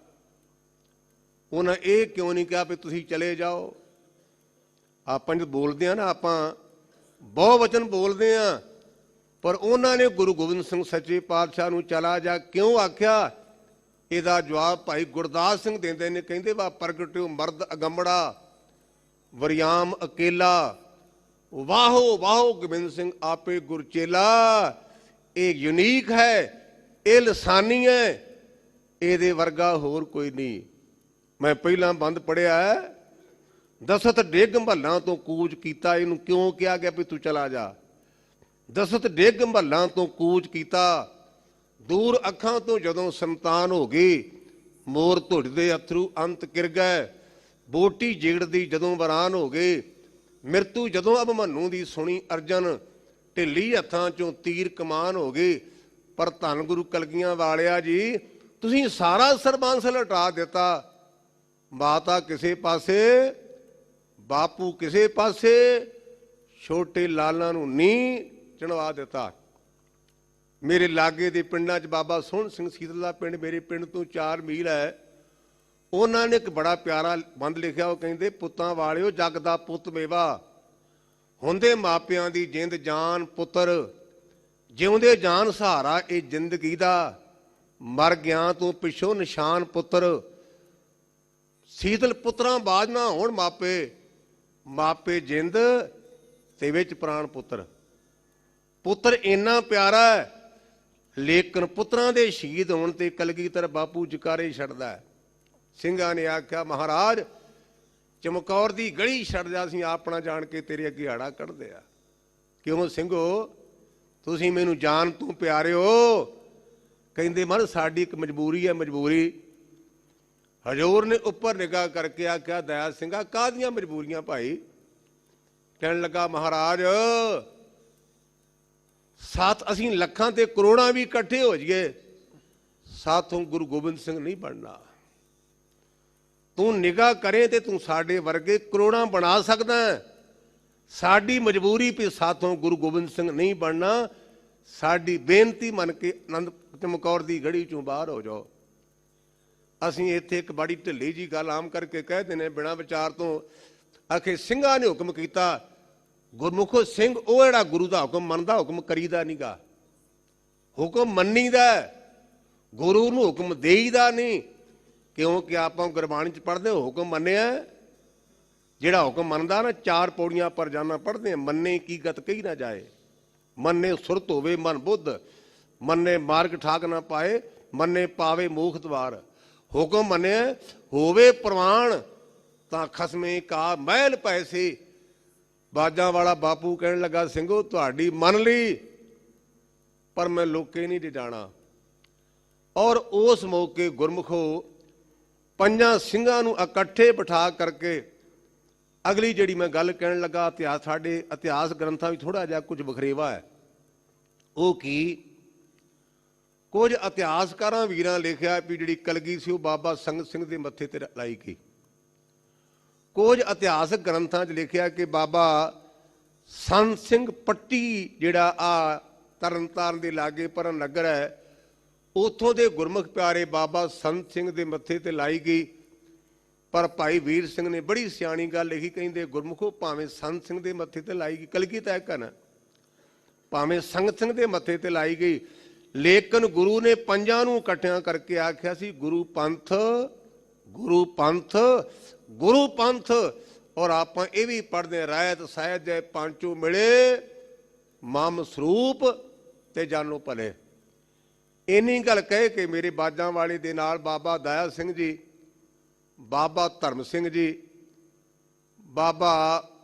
ਉਹਨਾਂ ਇਹ ਕਿਉਂ ਨਹੀਂ ਕਿਹਾ ਵੀ ਤੁਸੀਂ ਚਲੇ ਜਾਓ। ਆਪਾਂ ਜਦ ਬੋਲਦੇ ਆ ਨਾ, ਆਪਾਂ ਬਹੁ ਵਚਨ ਬੋਲਦੇ ਆ, ਪਰ ਉਹਨਾਂ ਨੇ ਗੁਰੂ ਗੋਬਿੰਦ ਸਿੰਘ ਸੱਚੇ ਪਾਤਸ਼ਾਹ ਨੂੰ ਚਲਾ ਜਾ ਕਿਉਂ ਆਖਿਆ? ਇਹਦਾ ਜਵਾਬ ਭਾਈ ਗੁਰਦਾਸ ਸਿੰਘ ਦਿੰਦੇ ਨੇ, ਕਹਿੰਦੇ ਵਾ ਪ੍ਰਗਟਿਓ ਮਰਦ ਅਗੰਮੜਾ ਵਰਿਆਮ ਅਕੇਲਾ, ਵਾਹੋ ਵਾਹੋ ਗੋਬਿੰਦ ਸਿੰਘ ਆਪੇ ਗੁਰਚੇਲਾ। ਇਹ ਯੂਨੀਕ ਹੈ, ਇਹ ਲਸਾਨੀ ਹੈ, ਇਹਦੇ ਵਰਗਾ ਹੋਰ ਕੋਈ ਨਹੀਂ। ਮੈਂ ਪਹਿਲਾਂ ਬੰਦ ਪੜਿਆ, ਦਸਤ ਡਿੱਗ ਮਹੱਲਾਂ ਤੋਂ ਕੂਚ ਕੀਤਾ। ਇਹਨੂੰ ਕਿਉਂ ਕਿਹਾ ਗਿਆ ਵੀ ਤੂੰ ਚਲਾ ਜਾ? ਦਸਤ ਡਿੱਗ ਮਹੱਲਾਂ ਤੋਂ ਕੂਚ ਕੀਤਾ, ਦੂਰ ਅੱਖਾਂ ਤੋਂ ਜਦੋਂ ਸੰਤਾਨ ਹੋ ਗਈ, ਮੋਰ ਧੁੱਟਦੇ ਅਥਰੂ ਅੰਤ ਕਿਰ ਗਏ। ਬੋਟੀ ਜਿਗੜਦੀ ਜਦੋਂ ਵਰਾਨ ਹੋ ਗਏ, ਮਿਰਤੂ ਜਦੋਂ ਅਭਮੰਨੂ ਦੀ ਸੁਣੀ ਅਰਜਨ, ਢਿੱਲੀ ਹੱਥਾਂ ਚੋਂ ਤੀਰ ਕਮਾਨ ਹੋ ਗਏ। ਪਰ ਧੰਨ ਗੁਰੂ ਕਲਗੀਆਂ ਵਾਲਿਆ ਜੀ, ਤੁਸੀਂ ਸਾਰਾ ਸਰਬੰਸ ਲਟਾ ਦਿੱਤਾ। ਮਾਤਾ ਕਿਸੇ ਪਾਸੇ, ਬਾਪੂ ਕਿਸੇ ਪਾਸੇ, ਛੋਟੇ ਲਾਲਾਂ ਨੂੰ ਨੀ ਚਣਵਾ ਦਿੱਤਾ। ਮੇਰੇ ਲਾਗੇ ਦੇ ਪਿੰਡਾਂ 'ਚ ਬਾਬਾ ਸੋਹਣ ਸਿੰਘ ਸੀਤਲ ਦਾ ਪਿੰਡ ਮੇਰੇ ਪਿੰਡ ਤੋਂ 4 ਮੀਲ ਹੈ। ਉਹਨਾਂ ਨੇ ਇੱਕ ਬੜਾ ਪਿਆਰਾ ਬੰਦ ਲਿਖਿਆ। ਉਹ ਕਹਿੰਦੇ, ਪੁੱਤਾਂ ਵਾਲਿਓ ਜੱਗ ਦਾ ਪੁੱਤ ਮੇਵਾ, ਹੁੰਦੇ ਮਾਪਿਆਂ ਦੀ ਜਿੰਦ ਜਾਨ ਪੁੱਤਰ, ਜਿਉਂਦੇ ਜਾਨ ਸਹਾਰਾ ਇਹ ਜ਼ਿੰਦਗੀ ਦਾ, ਮਰ ਗਿਆ ਤੂੰ ਪਿੱਛੋਂ ਨਿਸ਼ਾਨ ਪੁੱਤਰ। ਸੀਤਲ ਪੁੱਤਰਾਂ ਬਾਝ ਨਾ ਹੋਣ ਮਾਪੇ, ਮਾਪੇ ਜਿੰਦ ਤੇ ਵਿੱਚ ਪ੍ਰਾਣ ਪੁੱਤਰ। ਪੁੱਤਰ ਇੰਨਾ ਪਿਆਰਾ ਹੈ, ਲੇਕਿਨ ਪੁੱਤਰਾਂ ਦੇ ਸ਼ਹੀਦ ਹੋਣ ਤੇ ਕਲਗੀਧਰ ਬਾਪੂ ਜਕਾਰੇ ਛੱਡਦਾ ਹੈ। ਸਿੰਘਾਂ ਨੇ ਆਖਿਆ, ਮਹਾਰਾਜ ਚਮਕੌਰ ਦੀ ਗੜੀ ਛੱਡ ਜਾ, ਅਸੀਂ ਆਪਣਾ ਜਾਣ ਕੇ ਤੇਰੇ ਅੱਗੇ ਹਾੜਾ ਕੱਢਦੇ ਆ। ਕਿਉਂ ਸਿੰਘੋ, ਤੁਸੀਂ ਮੈਨੂੰ ਜਾਨ ਤੂੰ ਪਿਆਰੇ ਹੋ। ਕਹਿੰਦੇ, ਮਨ ਸਾਡੀ ਇੱਕ ਮਜਬੂਰੀ ਹੈ, ਮਜਬੂਰੀ। ਹਜ਼ੂਰ ਨੇ ਉੱਪਰ ਨਿਗਾਹ ਕਰਕੇ ਆਖਿਆ, ਦਇਆ ਸਿੰਘਾ ਕਾਹਦੀਆਂ ਮਜਬੂਰੀਆਂ ਭਾਈ? ਕਹਿਣ ਲੱਗਾ, ਮਹਾਰਾਜ ਅਸੀਂ ਲੱਖਾਂ ਤੇ ਕਰੋੜਾਂ ਵੀ ਇਕੱਠੇ ਹੋ ਜਾਈਏ, ਸਾਥੋਂ ਗੁਰੂ ਗੋਬਿੰਦ ਸਿੰਘ ਨਹੀਂ ਬਣਨਾ। ਤੂੰ ਨਿਗਾਹ ਕਰੇ ਤੇ ਤੂੰ ਸਾਡੇ ਵਰਗੇ ਕਰੋੜਾਂ ਬਣਾ ਸਕਦਾ। ਸਾਡੀ ਮਜਬੂਰੀ ਵੀ ਸਾਥੋਂ ਗੁਰੂ ਗੋਬਿੰਦ ਸਿੰਘ ਨਹੀਂ ਬਣਨਾ। ਸਾਡੀ ਬੇਨਤੀ ਮੰਨ ਕੇ ਆਨੰਦ ਚਮਕੌਰ ਦੀ ਗੜੀ ਚੋਂ ਬਾਹਰ ਹੋ ਜਾਓ। ਅਸੀਂ ਇੱਥੇ ਇੱਕ ਬੜੀ ਢਿੱਲੀ ਜੀ ਗੱਲ ਆਮ ਕਰਕੇ ਕਹਿ ਦਿੰਦੇ ਬਿਨਾਂ ਵਿਚਾਰ ਤੋਂ। ਆਖੇ ਸਿੰਘਾਂ ਨੇ ਹੁਕਮ ਕੀਤਾ। ਗੁਰਮੁਖੋ ਸਿੰਘ ਉਹ ਜਿਹੜਾ ਗੁਰੂ ਦਾ ਹੁਕਮ ਮੰਨਦਾ, ਹੁਕਮ ਕਰੀਦਾ ਨੀਗਾ। ਹੁਕਮ ਮੰਨੀਦਾ, ਗੁਰੂ ਨੂੰ ਹੁਕਮ ਦੇਈਦਾ ਨਹੀਂ। ਕਿਉਂਕਿ ਆਪਾਂ ਗੁਰਬਾਣੀ 'ਚ ਪੜ੍ਹਦੇ ਹੁਕਮ ਮੰਨਿਆ। ਜਿਹੜਾ ਹੁਕਮ ਮੰਨਦਾ ਨਾ, 4 ਪੌੜੀਆਂ ਪਰ ਜਾਣਾ ਪੜ੍ਹਦੇ ਆ। ਮੰਨੇ ਕੀ ਗਤ ਕਹੀ ਨਾ ਜਾਏ, ਮੰਨੇ ਸੁਰਤ ਹੋਵੇ ਮਨ ਬੁੱਧ, ਮੰਨੇ ਮਾਰਗ ਠਾਕ ਨਾ ਪਾਏ, ਮੰਨੇ ਪਾਵੇ ਮੋਖ ਦਵਾਰ। ਹੁਕਮ ਮੰਨਿਆ ਹੋਵੇ ਪ੍ਰਵਾਨ ਤਾਂ ਖਸਮੇ ਕਾ ਮਹਿਲ ਪੈਸੇ। ਬਾਜਾਂ ਵਾਲਾ ਬਾਪੂ ਕਹਿਣ ਲੱਗਾ, ਸਿੰਘੋ ਤੁਹਾਡੀ ਮੰਨ ਲਈ, ਪਰ ਮੈਂ ਲੋਕੇ ਨਹੀਂ ਜੇ ਜਾਣਾ। ਔਰ ਉਸ ਮੌਕੇ ਗੁਰਮੁਖੋ 5 ਸਿੰਘਾਂ ਨੂੰ ਇਕੱਠੇ ਬਿਠਾ ਕਰਕੇ ਅਗਲੀ ਜਿਹੜੀ ਮੈਂ ਗੱਲ ਕਹਿਣ ਲੱਗਾ, ਇਤਿਹਾਸ ਸਾਡੇ ਇਤਿਹਾਸ ਗ੍ਰੰਥਾਂ ਵਿੱਚ ਥੋੜ੍ਹਾ ਜਿਹਾ ਕੁਝ ਵਖਰੇਵਾ ਹੈ। ਉਹ ਕੀ, ਕੁਝ ਇਤਿਹਾਸਕਾਰਾਂ ਵੀਰਾਂ ਲਿਖਿਆ ਵੀ ਜਿਹੜੀ ਕਲਗੀ ਸੀ ਉਹ ਬਾਬਾ ਸੰਗਤ ਸਿੰਘ ਦੇ ਮੱਥੇ ਤੇ ਲਾਈ ਗਈ। ਕੁਝ ਇਤਿਹਾਸਕ ਗ੍ਰੰਥਾਂ 'ਚ ਲਿਖਿਆ ਕਿ ਬਾਬਾ ਸੰਤ ਸਿੰਘ ਪੱਟੀ ਜਿਹੜਾ ਆ ਤਰਨਤਾਰਨ ਦੇ ਲਾਗੇ ਪਰਨ ਨਗਰ ਹੈ, ਉੱਥੋਂ ਦੇ ਗੁਰਮੁਖ ਪਿਆਰੇ ਬਾਬਾ ਸੰਤ ਸਿੰਘ ਦੇ ਮੱਥੇ ਤੇ ਲਾਈ ਗਈ। ਪਰ ਭਾਈ ਵੀਰ ਸਿੰਘ ਨੇ ਬੜੀ ਸਿਆਣੀ ਗੱਲ ਲਿਖੀ। ਕਹਿੰਦੇ, ਗੁਰਮੁਖੋ ਭਾਵੇਂ ਸੰਤ ਸਿੰਘ ਦੇ ਮੱਥੇ ਤੇ ਲਾਈ ਗਈ, ਕਲਗੀ ਤਾਂ ਇੱਕ ਨਾ, ਭਾਵੇਂ ਸੰਗਤ ਸਿੰਘ ਦੇ ਮੱਥੇ ਤੇ ਲਾਈ ਗਈ, ਲੇਕਿਨ ਗੁਰੂ ਨੇ 5 ਨੂੰ ਇਕੱਠਿਆਂ ਕਰਕੇ ਆਖਿਆ ਸੀ, ਗੁਰੂ ਪੰਥ, ਗੁਰੂ ਪੰਥ, ਗੁਰੂ ਪੰਥ। ਔਰ ਆਪਾਂ ਇਹ ਵੀ ਪੜ੍ਹਦੇ, ਰਾਇਤ ਸਾਹਿਤ ਜੈ ਪਾਂਚੂ ਮਿਲੇ, ਮਮ ਸਰੂਪ ਤੇ ਜਾਨੋ ਭਲੇ। ਇੰਨੀ ਗੱਲ ਕਹਿ ਕੇ ਮੇਰੇ ਬਾਜਾਂ ਵਾਲੇ ਦੇ ਨਾਲ ਬਾਬਾ ਦਇਆ ਸਿੰਘ ਜੀ, ਬਾਬਾ ਧਰਮ ਸਿੰਘ ਜੀ, ਬਾਬਾ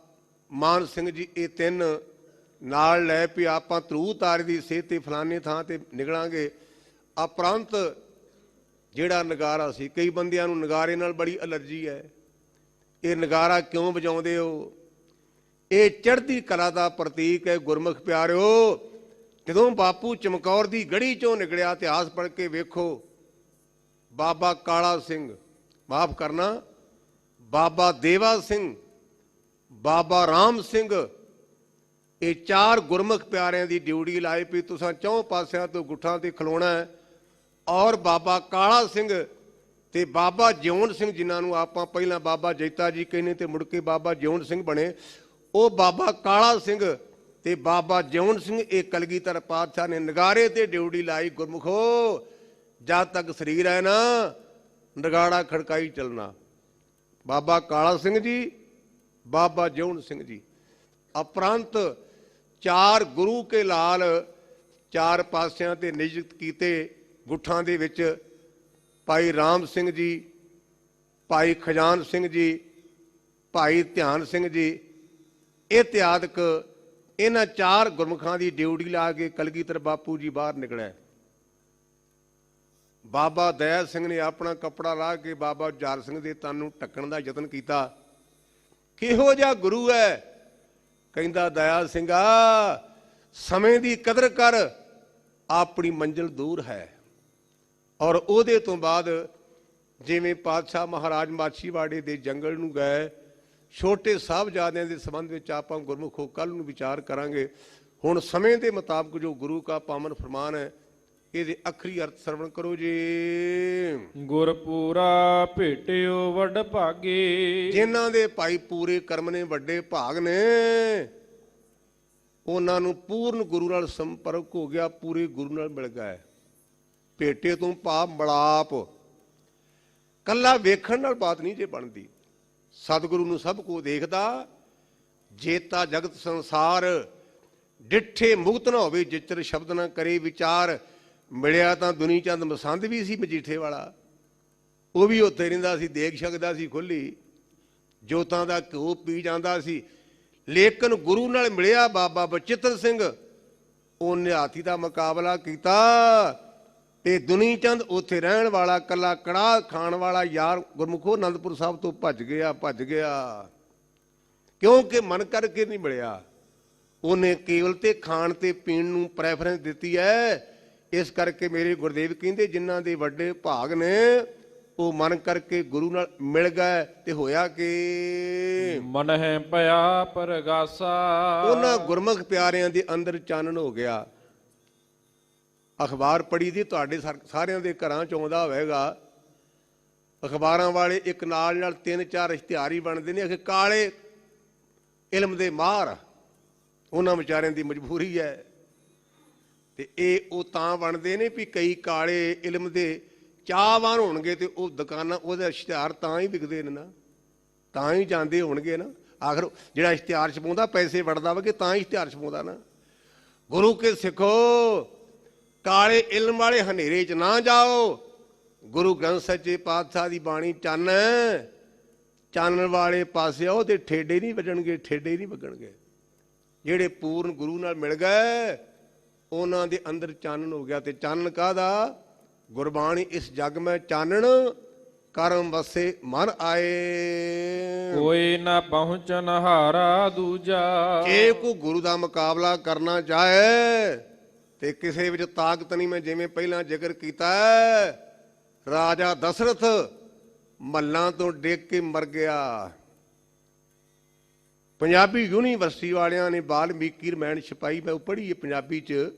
ਮਾਨ ਸਿੰਘ ਜੀ, ਇਹ 3 ਨਾਲ ਲੈ ਵੀ ਆਪਾਂ ਧਰੂ ਤਾਰੇ ਦੀ ਸੇਧ ਤੇ ਫਲਾਣੇ ਥਾਂ ਤੇ ਨਿਕਲਾਂਗੇ। ਉਪਰੰਤ ਜਿਹੜਾ ਨਗਾਰਾ ਸੀ, ਕਈ ਬੰਦਿਆਂ ਨੂੰ ਨਗਾਰੇ ਨਾਲ ਬੜੀ ਐਲਰਜੀ ਹੈ। ਇਹ ਨਗਾਰਾ ਕਿਉਂ ਵਜਾਉਂਦੇ ਹੋ? ਇਹ ਚੜ੍ਹਦੀ ਕਲਾ ਦਾ ਪ੍ਰਤੀਕ ਹੈ। ਗੁਰਮੁਖ ਪਿਆਰਿਓ, ਜਦੋਂ ਬਾਪੂ ਚਮਕੌਰ ਦੀ ਗੜੀ ਚੋਂ ਨਿਕਲਿਆ, ਇਤਿਹਾਸ ਪੜ੍ਹ ਕੇ ਵੇਖੋ, ਬਾਬਾ ਕਾਲਾ ਸਿੰਘ, ਮਾਫ ਕਰਨਾ, ਬਾਬਾ ਦੇਵਾ ਸਿੰਘ, ਬਾਬਾ ਰਾਮ ਸਿੰਘ, ਇਹ 4 ਗੁਰਮੁਖ ਪਿਆਰਿਆਂ ਦੀ ਡਿਊਟੀ ਲਾਈ ਵੀ ਤੁਸੀਂ 4 ਪਾਸਿਆਂ ਤੋਂ ਗੁੱਠਾਂ ਤੇ ਖਲੋਣਾ ਹੈ। ਔਰ ਬਾਬਾ ਕਾਲਾ ਸਿੰਘ ਤੇ ਬਾਬਾ ਜਿਉਣ ਸਿੰਘ, ਜਿਨ੍ਹਾਂ ਨੂੰ ਆਪਾਂ ਪਹਿਲਾਂ ਬਾਬਾ ਜੈਤਾ ਜੀ ਕਹਿੰਦੇ ਤੇ ਮੁੜ ਕੇ ਬਾਬਾ ਜਿਉਣ ਸਿੰਘ ਬਣੇ, ਉਹ ਬਾਬਾ ਕਾਲਾ ਸਿੰਘ ਤੇ ਬਾਬਾ ਜਿਉਣ ਸਿੰਘ, ਇਹ ਕਲਗੀਧਰ ਪਾਤਸ਼ਾਹ ਨੇ ਨਗਾਰੇ ਤੇ ਡਿਊਟੀ ਲਾਈ। ਗੁਰਮੁਖੋ, ਜਦ ਤੱਕ ਸਰੀਰ ਹੈ ਨਾ, ਨਗਾੜਾ ਖੜਕਾਈ ਚੱਲਣਾ। ਬਾਬਾ ਕਾਲਾ ਸਿੰਘ ਜੀ, ਬਾਬਾ ਜਿਉਣ ਸਿੰਘ ਜੀ। ਉਪਰੰਤ 4 ਗੁਰੂ ਕੇ ਲਾਲ 4 ਪਾਸਿਆਂ ਤੇ ਨਿਯੁਕਤ ਕੀਤੇ ਗੁੱਠਾਂ ਦੇ ਵਿੱਚ। ਭਾਈ ਰਾਮ ਸਿੰਘ ਜੀ, ਭਾਈ ਖਜਾਨ ਸਿੰਘ ਜੀ, ਭਾਈ ਧਿਆਨ ਸਿੰਘ ਜੀ, ਇਤਿਆਦਿਕ ਇਹਨਾਂ 4 ਗੁਰਮੁਖਾਂ ਦੀ ਡਿਊਟੀ ਲਾ ਕੇ ਕਲਗੀਧਰ ਬਾਪੂ ਜੀ ਬਾਹਰ ਨਿਕਲਿਆ। ਬਾਬਾ ਦਇਆ ਸਿੰਘ ਨੇ ਆਪਣਾ ਕੱਪੜਾ ਲਾਹ ਕੇ ਬਾਬਾ ਜੁਝਾਰ ਸਿੰਘ ਦੇ ਤਨ ਨੂੰ ਢੱਕਣ ਦਾ ਯਤਨ ਕੀਤਾ। ਕਿਹੋ ਜਿਹਾ ਗੁਰੂ ਹੈ? ਕਹਿੰਦਾ, ਦਇਆ ਸਿੰਘਾ, ਸਮੇਂ ਦੀ ਕਦਰ ਕਰ, ਆਪਣੀ ਮੰਜ਼ਿਲ ਦੂਰ ਹੈ। ਔਰ ਉਹਦੇ ਤੋਂ ਬਾਅਦ ਜਿਵੇਂ ਪਾਤਸ਼ਾਹ ਮਹਾਰਾਜ ਮਾਛੀਵਾੜੇ ਦੇ ਜੰਗਲ ਨੂੰ ਗਏ, ਛੋਟੇ ਸਾਹਿਬਜ਼ਾਦਿਆਂ ਦੇ ਸੰਬੰਧ ਵਿੱਚ ਆਪਾਂ ਗੁਰਮੁਖੋ ਕੱਲ ਨੂੰ ਵਿਚਾਰ ਕਰਾਂਗੇ। ਹੁਣ ਸਮੇਂ ਦੇ ਮੁਤਾਬਕ ਜੋ ਗੁਰੂ ਕਾ ਪਾਵਨ ਫਰਮਾਨ ਹੈ ਇਹਦੇ ਅਖਰੀ ਅਰਥ ਸਰਵਣ ਕਰੋ ਜੀ।
ਗੁਰਪੂਰਾ ਭੇਟਿਓ ਵੱਡ ਭਾਗੇ,
ਜਿਨ੍ਹਾਂ ਦੇ ਭਾਈ ਪੂਰੇ ਕਰਮ ਨੇ, ਵੱਡੇ ਭਾਗ ਨੇ, ਉਹਨਾਂ ਨੂੰ ਪੂਰਨ ਗੁਰੂ ਨਾਲ ਸੰਪਰਕ ਹੋ ਗਿਆ, ਪੂਰੇ ਗੁਰੂ ਨਾਲ ਮਿਲ ਗਏ। ਭੇਟੇ ਤੋਂ ਭਾਵ ਮਲਾਪ, ਕੱਲਾ ਵੇਖਣ ਨਾਲ ਬਾਤ ਨਹੀਂ ਜੇ ਬਣਦੀ। ਸਤਿਗੁਰੂ ਨੂੰ ਸਭ ਕੋ ਦੇਖਦਾ, ਜੇਤਾ ਜਗਤ ਸੰਸਾਰ, ਡਿੱਠੇ ਮੁਕਤ ਨਾ ਹੋਵੇ ਜਿਚਰ ਸ਼ਬਦ ਨਾ ਕਰੇ ਵਿਚਾਰ। ਮਿਲਿਆ ਤਾਂ ਦੁਨੀ ਚੰਦ ਮਸੰਦ ਵੀ ਸੀ ਮਜੀਠੇ ਵਾਲਾ, ਉਹ ਵੀ ਉੱਥੇ ਰਹਿੰਦਾ ਸੀ, ਦੇਖ ਸਕਦਾ ਸੀ ਖੁੱਲੀ, ਜੋਤਾਂ ਦਾ ਘਿਓ ਪੀ ਜਾਂਦਾ ਸੀ। ਲੇਕਿਨ ਗੁਰੂ ਨਾਲ ਮਿਲਿਆ ਬਾਬਾ ਬਚਿੱਤਰ ਸਿੰਘ, ਉਹਨੇ ਹਾਥੀ ਦਾ ਮੁਕਾਬਲਾ ਕੀਤਾ ਤੇ ਦੁਨੀ ਚੰਦ ਉੱਥੇ ਰਹਿਣ ਵਾਲਾ ਕੱਲਾ ਕੜਾਹ ਖਾਣ ਵਾਲਾ ਯਾਰ ਗੁਰਮੁਖੋ ਅਨੰਦਪੁਰ ਸਾਹਿਬ ਤੋਂ ਭੱਜ ਗਿਆ। ਕਿਉਂਕਿ ਮਨ ਕਰਕੇ ਨਹੀਂ ਮਿਲਿਆ, ਉਹਨੇ ਕੇਵਲ ਤੇ ਖਾਣ ਤੇ ਪੀਣ ਨੂੰ ਪ੍ਰੈਫਰੈਂਸ ਦਿੱਤੀ ਹੈ। ਇਸ ਕਰਕੇ ਮੇਰੇ ਗੁਰਦੇਵ ਕਹਿੰਦੇ ਜਿਨ੍ਹਾਂ ਦੇ ਵੱਡੇ ਭਾਗ ਨੇ ਉਹ ਮਨ ਕਰਕੇ ਗੁਰੂ ਨਾਲ ਮਿਲ ਗਏ ਤੇ ਹੋਇਆ ਕਿ
ਮਨ ਹੈ ਭਇਆ ਪਰਗਾਸਾ,
ਉਹਨਾਂ ਗੁਰਮੁਖ ਪਿਆਰਿਆਂ ਦੇ ਅੰਦਰ ਚਾਨਣ ਹੋ ਗਿਆ। ਅਖਬਾਰ ਪੜ੍ਹੀ ਦੀ ਤੁਹਾਡੇ ਸਾਰਿਆਂ ਦੇ ਘਰਾਂ 'ਚ ਆਉਂਦਾ ਹੋਵੇਗਾ। ਅਖਬਾਰਾਂ ਵਾਲੇ ਇੱਕ ਨਾਲ 3-4 ਇਸ਼ਤਿਹਾਰ ਹੀ ਬਣਦੇ ਨੇ ਕਿ ਕਾਲੇ ਇਲਮ ਦੇ ਮਾਹਰ, ਉਹਨਾਂ ਵਿਚਾਰਿਆਂ ਦੀ ਮਜਬੂਰੀ ਹੈ। ਤੇ ਇਹ ਉਹ ਤਾਂ ਬਣਦੇ ਨੇ ਵੀ ਕਈ ਕਾਲੇ ਇਲਮ ਦੇ ਚਾਹਵਾਨ ਹੋਣਗੇ ਤੇ ਉਹ ਦੁਕਾਨਾਂ ਉਹਦਾ ਇਸ਼ਤਿਹਾਰ ਤਾਂ ਹੀ ਵਿਕਦੇ ਨੇ ਨਾ, ਤਾਂ ਹੀ ਜਾਂਦੇ ਹੋਣਗੇ ਨਾ। ਆਖਰ ਜਿਹੜਾ ਇਸ਼ਤਿਹਾਰ ਛਪਾਉਂਦਾ ਪੈਸੇ ਵੜਦਾ ਵਾ ਕਿ ਤਾਂ ਹੀ ਇਸ਼ਤਿਹਾਰ ਛਪਾਉਂਦਾ ਨਾ। ਗੁਰੂ ਕੇ ਸਿੱਖੋ, ਕਾਲੇ ਇਲਮ ਵਾਲੇ ਹਨੇਰੇ 'ਚ ਨਾ ਜਾਓ। ਗੁਰੂ ਗ੍ਰੰਥ ਸੱਚੇ ਪਾਤਸ਼ਾਹ ਦੀ ਬਾਣੀ ਚਾਨਣ ਵਾਲੇ ਪਾਸੇ ਆਓ ਤੇ ਠੇਡੇ ਨਹੀਂ ਵੱਜਣਗੇ। ਜਿਹੜੇ ਪੂਰਨ ਗੁਰੂ ਨਾਲ ਮਿਲ ਗਏ ਉਹਨਾਂ ਦੇ ਅੰਦਰ ਚਾਨਣ ਹੋ ਗਿਆ। ਤੇ ਚਾਨਣ ਕਾਹਦਾ? ਗੁਰਬਾਣੀ ਇਸ ਜਗ ਮੈਂ ਚਾਨਣ ਕਰਮ ਵਸੇ ਮਨ ਆਏ।
ਕੋਈ ਨਾ ਪਹੁੰਚਨ ਹਾਰਾ ਦੂਜਾ,
ਜੇ ਕੋਈ ਗੁਰੂ ਦਾ ਮੁਕਾਬਲਾ ਕਰਨਾ ਚਾਹੇ ਤੇ ਕਿਸੇ ਵਿੱਚ ਤਾਕਤ ਨਹੀਂ। ਮੈਂ ਜਿਵੇਂ ਪਹਿਲਾਂ ਜ਼ਿਕਰ ਕੀਤਾ, ਰਾਜਾ ਦਸ਼ਰਥ ਮੱਲਾਂ ਤੋਂ ਡਿੱਗ ਕੇ ਮਰ ਗਿਆ। ਪੰਜਾਬੀ ਯੂਨੀਵਰਸਿਟੀ ਵਾਲਿਆਂ ਨੇ ਵਾਲਮੀਕੀ ਰਮਾਇਣ ਛਪਾਈ, ਮੈਂ ਉਹ ਪੜ੍ਹੀ ਹੈ ਪੰਜਾਬੀ 'ਚ।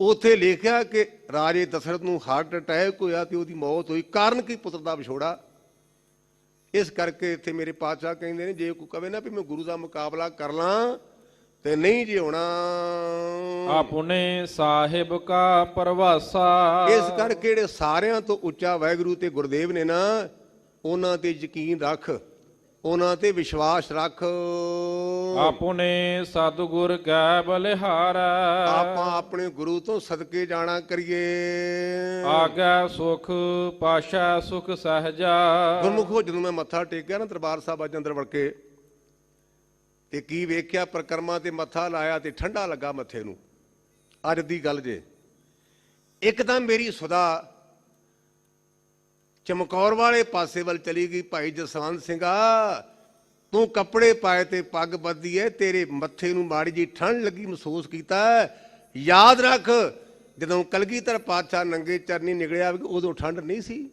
ਉੱਥੇ ਲਿਖਿਆ ਕਿ ਰਾਜੇ ਦਸ਼ਰਥ ਨੂੰ ਹਾਰਟ ਅਟੈਕ ਹੋਇਆ ਤੇ ਉਹਦੀ ਮੌਤ ਹੋਈ। ਕਾਰਨ ਕੀ? ਪੁੱਤਰ ਦਾ ਵਿਛੋੜਾ। ਇਸ ਕਰਕੇ ਇੱਥੇ ਮੇਰੇ ਪਾਤਸ਼ਾਹ ਕਹਿੰਦੇ ਨੇ ਜੇ ਕੋਈ ਕਵੇ ਨਾ ਵੀ ਮੈਂ ਗੁਰੂ ਦਾ ਮੁਕਾਬਲਾ ਕਰ ਲਾਂ ਤੇ ਨਹੀਂ ਜੀ ਹੋਣਾ।
ਆਪਣੇ ਸਾਹਿਬ ਕਾ ਪਰਵਾਸਾ,
ਇਸ ਕਰਕੇ ਜਿਹੜੇ ਸਾਰਿਆਂ ਤੋਂ ਉੱਚਾ ਵਾਹਿਗੁਰੂ ਤੇ ਗੁਰਦੇਵ ਨੇ ਨਾ, ਉਹਨਾਂ ਤੇ ਯਕੀਨ ਰੱਖ, ਉਹਨਾਂ ਤੇ ਵਿਸ਼ਵਾਸ ਰੱਖ।
ਆਪਣੇ ਸਤਿਗੁਰ ਕੈ ਬਲਿਹਾਰਾ,
ਆਪਾਂ ਆਪਣੇ ਗੁਰੂ ਤੋਂ ਸਦਕੇ ਜਾਣਾ ਕਰੀਏ।
ਆਗੈ ਸੁਖ ਪਾਸ਼ਾ ਸੁਖ ਸਹਜਾ।
ਗੁਰਮੁਖੋ ਜਦੋਂ ਮੈਂ ਮੱਥਾ ਟੇਕਿਆ ਨਾ ਦਰਬਾਰ ਸਾਹਿਬ ਅੱਜ ਅੰਦਰ ਵੜ ਕੇ, ਤੇ ਕੀ ਵੇਖਿਆ, ਪ੍ਰਕਰਮਾ ਤੇ ਮੱਥਾ ਲਾਇਆ ਤੇ ਠੰਡਾ ਲੱਗਾ ਮੱਥੇ ਨੂੰ। ਅੱਜ ਦੀ ਗੱਲ ਜੇ, ਇੱਕਦਮ ਮੇਰੀ ਸੁਦਾ ਚਮਕੌਰ ਵਾਲੇ ਪਾਸੇ ਵੱਲ ਚਲੀ ਗਈ। ਭਾਈ ਜਸਵੰਤ ਸਿੰਘਾ, ਤੂੰ ਕੱਪੜੇ ਪਾਏ ਤੇ ਪੱਗ ਬੱਧੀ ਹੈ, ਤੇਰੇ ਮੱਥੇ ਨੂੰ ਮਾੜੀ ਜੀ ਠੰਡ ਲੱਗੀ ਮਹਿਸੂਸ ਕੀਤਾ। ਯਾਦ ਰੱਖ ਜਦੋਂ ਕਲਗੀਧਰ ਪਾਤਸ਼ਾਹ ਨੰਗੇ ਚਰਨੀ ਨਿਕਲਿਆ ਉਦੋਂ ਠੰਡ ਨਹੀਂ ਸੀ।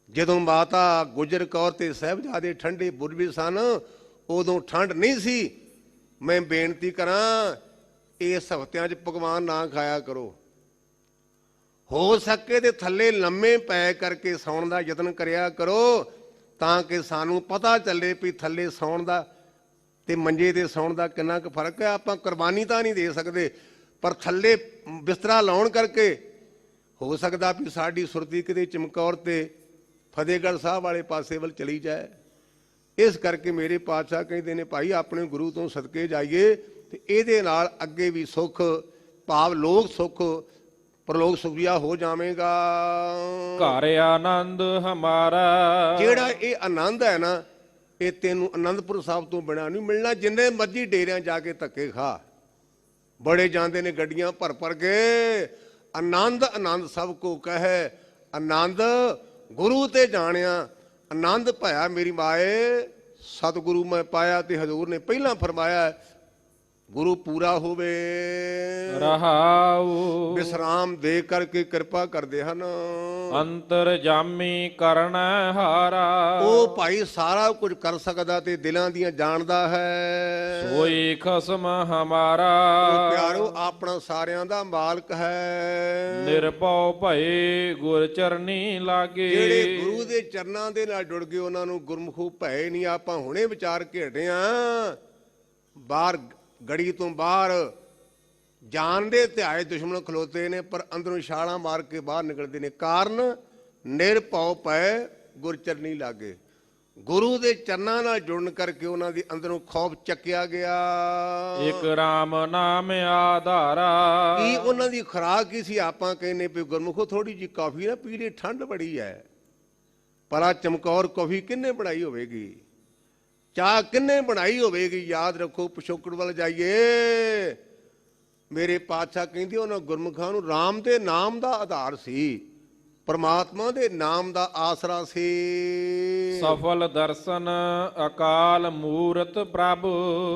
ਜਦੋਂ ਮਾਤਾ ਗੁਜਰ ਕੌਰ ਤੇ ਸਾਹਿਬਜ਼ਾਦੇ ਠੰਡੇ ਬੁਰਬੇ ਸਨ ਉਦੋਂ ਠੰਡ ਨਹੀਂ ਸੀ। ਮੈਂ ਬੇਨਤੀ ਕਰਾਂ ਇਸ ਹਫ਼ਤਿਆਂ 'ਚ ਪਕਵਾਨ ਨਾ ਖਾਇਆ ਕਰੋ। ਹੋ ਸਕੇ ਤੇ ਥੱਲੇ ਲੰਮੇ ਪੈ ਕਰਕੇ ਸੌਣ ਦਾ ਯਤਨ ਕਰਿਆ ਕਰੋ, ਤਾਂ ਕਿ ਸਾਨੂੰ ਪਤਾ ਚੱਲੇ ਵੀ ਥੱਲੇ ਸੌਣ ਦਾ ਤੇ ਮੰਜੇ ਤੇ ਸੌਣ ਦਾ ਕਿੰਨਾ ਕੁ ਫਰਕ ਹੈ। ਆਪਾਂ ਕੁਰਬਾਨੀ ਤਾਂ ਨਹੀਂ ਦੇ ਸਕਦੇ, ਪਰ ਥੱਲੇ ਬਿਸਤਰਾ ਲਾਉਣ ਕਰਕੇ ਹੋ ਸਕਦਾ ਵੀ ਸਾਡੀ ਸੁਰਤੀ ਕਿਤੇ ਚਮਕੌਰ ਤੇ ਫਤਿਹਗੜ੍ਹ ਸਾਹਿਬ ਵਾਲੇ ਪਾਸੇ ਵੱਲ ਚਲੀ ਜਾਏ। ਇਸ ਕਰਕੇ ਮੇਰੇ ਪਾਤਸ਼ਾਹ ਕਹਿੰਦੇ ਨੇ ਭਾਈ ਆਪਣੇ ਗੁਰੂ ਤੋਂ ਸਦਕੇ ਜਾਈਏ ਤੇ ਇਹਦੇ ਨਾਲ ਅੱਗੇ ਵੀ ਸੁੱਖ, ਭਾਵ ਲੋਕ ਸੁੱਖ ਪਰਲੋਕ ਸੁਖੀਆ ਹੋ ਜਾਵੇਗਾ।
ਘਰ ਆਨੰਦ ਹਮਾਰਾ,
ਜਿਹੜਾ ਇਹ ਆਨੰਦ ਹੈ ਨਾ, ਇਹ ਤੈਨੂੰ ਅਨੰਦਪੁਰ ਸਾਹਿਬ ਤੋਂ ਬਿਨਾਂ ਨਹੀਂ ਮਿਲਣਾ। ਜਿੰਨੇ ਮਰਜ਼ੀ ਡੇਰਿਆਂ ਜਾ ਕੇ ਧੱਕੇ ਖਾ, ਬੜੇ ਜਾਂਦੇ ਨੇ ਗੱਡੀਆਂ ਭਰ ਕੇ। ਆਨੰਦ ਸਭ ਕੋ ਕਹੇ, ਆਨੰਦ ਗੁਰੂ ਤੇ ਜਾਣਿਆ। ਆਨੰਦ ਭਇਆ ਮੇਰੀ ਮਾਏ ਸਤਿਗੁਰੂ ਮੈਂ ਪਾਇਆ। ਤੇ ਹਜ਼ੂਰ ਨੇ ਪਹਿਲਾਂ ਫਰਮਾਇਆ ਗੁਰੂ ਪੂਰਾ ਹੋਵੇ।
ਰਹਾਉ
ਵਿਸਰਾਮ ਦੇ ਕਰਕੇ ਕਿਰਪਾ ਕਰਦੇ ਹਨ।
ਅੰਤਰ ਜਾਮੀ ਕਰਨ ਹਾਰਾ
ਉਹ ਭਾਈ ਸਾਰਾ ਕੁਝ ਕਰ ਸਕਦਾ ਤੇ ਦਿਲਾਂ ਦੀਆਂ ਜਾਣਦਾ ਹੈ।
ਸੋਈ ਖਸਮ ਹਮਾਰਾ
ਉਹ ਪਿਆਰੋ ਆਪਣਾ ਸਾਰਿਆਂ ਦਾ ਮਾਲਕ ਹੈ।
ਨਿਰਭਉ ਭਏ ਗੁਰ ਚਰਨੀ ਲਾਗੇ।
ਜਿਹੜੇ ਗੁਰੂ ਦੇ ਚਰਨਾਂ ਦੇ ਨਾਲ ਜੁੜ ਗਏ ਉਹਨਾਂ ਨੂੰ ਗੁਰਮੁਖੋ ਭੈ ਨਹੀਂ। ਆਪਾਂ ਹੁਣੇ ਵਿਚਾਰ ਕੇ ਹਟੇ ਆਂ, ਬਾਹਰ ਗੜੀ ਤੋਂ ਬਾਹਰ ਜਾਨ ਦੇ ਧਿਆਏ ਦੁਸ਼ਮਣ ਖਲੋਤੇ ਨੇ, ਪਰ ਅੰਦਰੋਂ ਛਾਲਾਂ ਮਾਰ ਕੇ ਬਾਹਰ ਨਿਕਲਦੇ ਨੇ। ਕਾਰਨ ਨਿਰਭਉ ਭੈ ਗੁਰ ਚਰਨੀ ਲਾਗੇ। ਗੁਰੂ ਦੇ ਚਰਨਾਂ ਨਾਲ ਜੁੜਨ ਕਰਕੇ ਉਹਨਾਂ ਦੇ ਅੰਦਰੋਂ ਖੌਫ ਚੱਕਿਆ ਗਿਆ।
ਇਕ ਰਾਮ ਨਾਮ ਆਧਾਰਾ
ਕੀ ਉਹਨਾਂ ਦੀ ਖੁਰਾਕ ਕੀ ਸੀ? ਆਪਾਂ ਕਹਿੰਦੇ ਵੀ ਗੁਰਮੁਖੋ ਥੋੜੀ ਜੀ ਕਾਫੀ ਨਾ ਪੀ ਲਈ, ਠੰਡ ਬੜੀ ਹੈ। ਭਲਾ ਚਮਕੌਰ ਕਾਫੀ ਕਿੰਨੇ ਬਣਾਈ ਹੋਵੇਗੀ? ਚਾਹ ਕਿੰਨੇ ਬਣਾਈ ਹੋਵੇਗੀ? ਯਾਦ ਰੱਖੋ, ਪਿਛੋਕੜ ਵੱਲ ਜਾਈਏ। ਮੇਰੇ ਪਾਤਸ਼ਾਹ ਕਹਿੰਦੇ ਉਹਨਾਂ ਗੁਰਮੁਖਾਂ ਨੂੰ ਰਾਮ ਦੇ ਨਾਮ ਦਾ ਆਧਾਰ ਸੀ, ਪਰਮਾਤਮਾ ਦੇ ਨਾਮ ਦਾ ਆਸਰਾ ਸੀ।
ਸਫਲ ਦਰਸ਼ਨ ਅਕਾਲ ਮੂਰਤ ਪ੍ਰਭ।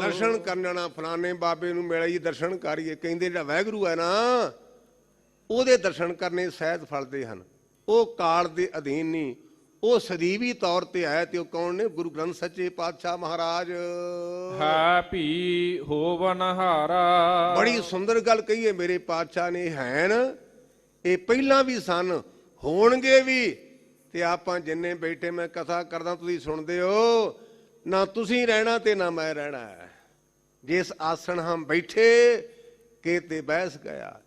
ਦਰਸ਼ਨ ਕਰਨਾ ਫਲਾਣੇ ਬਾਬੇ ਨੂੰ ਮਿਲਿਆ ਜੀ, ਦਰਸ਼ਨ ਕਰੀਏ। ਕਹਿੰਦੇ ਜਿਹੜਾ ਵਾਹਿਗੁਰੂ ਹੈ ਨਾ, ਉਹਦੇ ਦਰਸ਼ਨ ਕਰਨੇ ਸਹਿਜ ਫਲਦੇ ਹਨ। ਉਹ ਕਾਲ ਦੇ ਅਧੀਨ ਨਹੀਂ, ਉਹ ਸਦੀਵੀ ਤੌਰ ਤੇ ਆਇਆ। ਤੇ ਉਹ ਕੌਣ ਨੇ? ਗੁਰੂ ਗ੍ਰੰਥ ਸੱਚੇ ਪਾਤਸ਼ਾਹ ਮਹਾਰਾਜ।
ਹੈ ਭੀ ਹੋਵਨ ਹਾਰਾ।
ਬੜੀ ਸੁੰਦਰ ਗੱਲ ਕਹੀ ਹੈ ਮੇਰੇ ਪਾਤਸ਼ਾਹ ਨੇ। ਹੈਨ ਇਹ ਪਹਿਲਾਂ ਵੀ ਸਨ, ਹੋਣਗੇ ਵੀ। ਤੇ ਆਪਾਂ ਜਿੰਨੇ ਬੈਠੇ, ਮੈਂ ਕਥਾ ਕਰਦਾ, ਤੁਸੀਂ ਸੁਣਦੇ ਹੋ ਨਾ। ਤੁਸੀਂ ਰਹਿਣਾ ਤੇ ਨਾ ਮੈਂ ਰਹਿਣਾ। ਜਿਸ ਆਸਣ ਹਮ ਬੈਠੇ ਕੇ ਤੇ ਬੈਸ ਗਿਆ।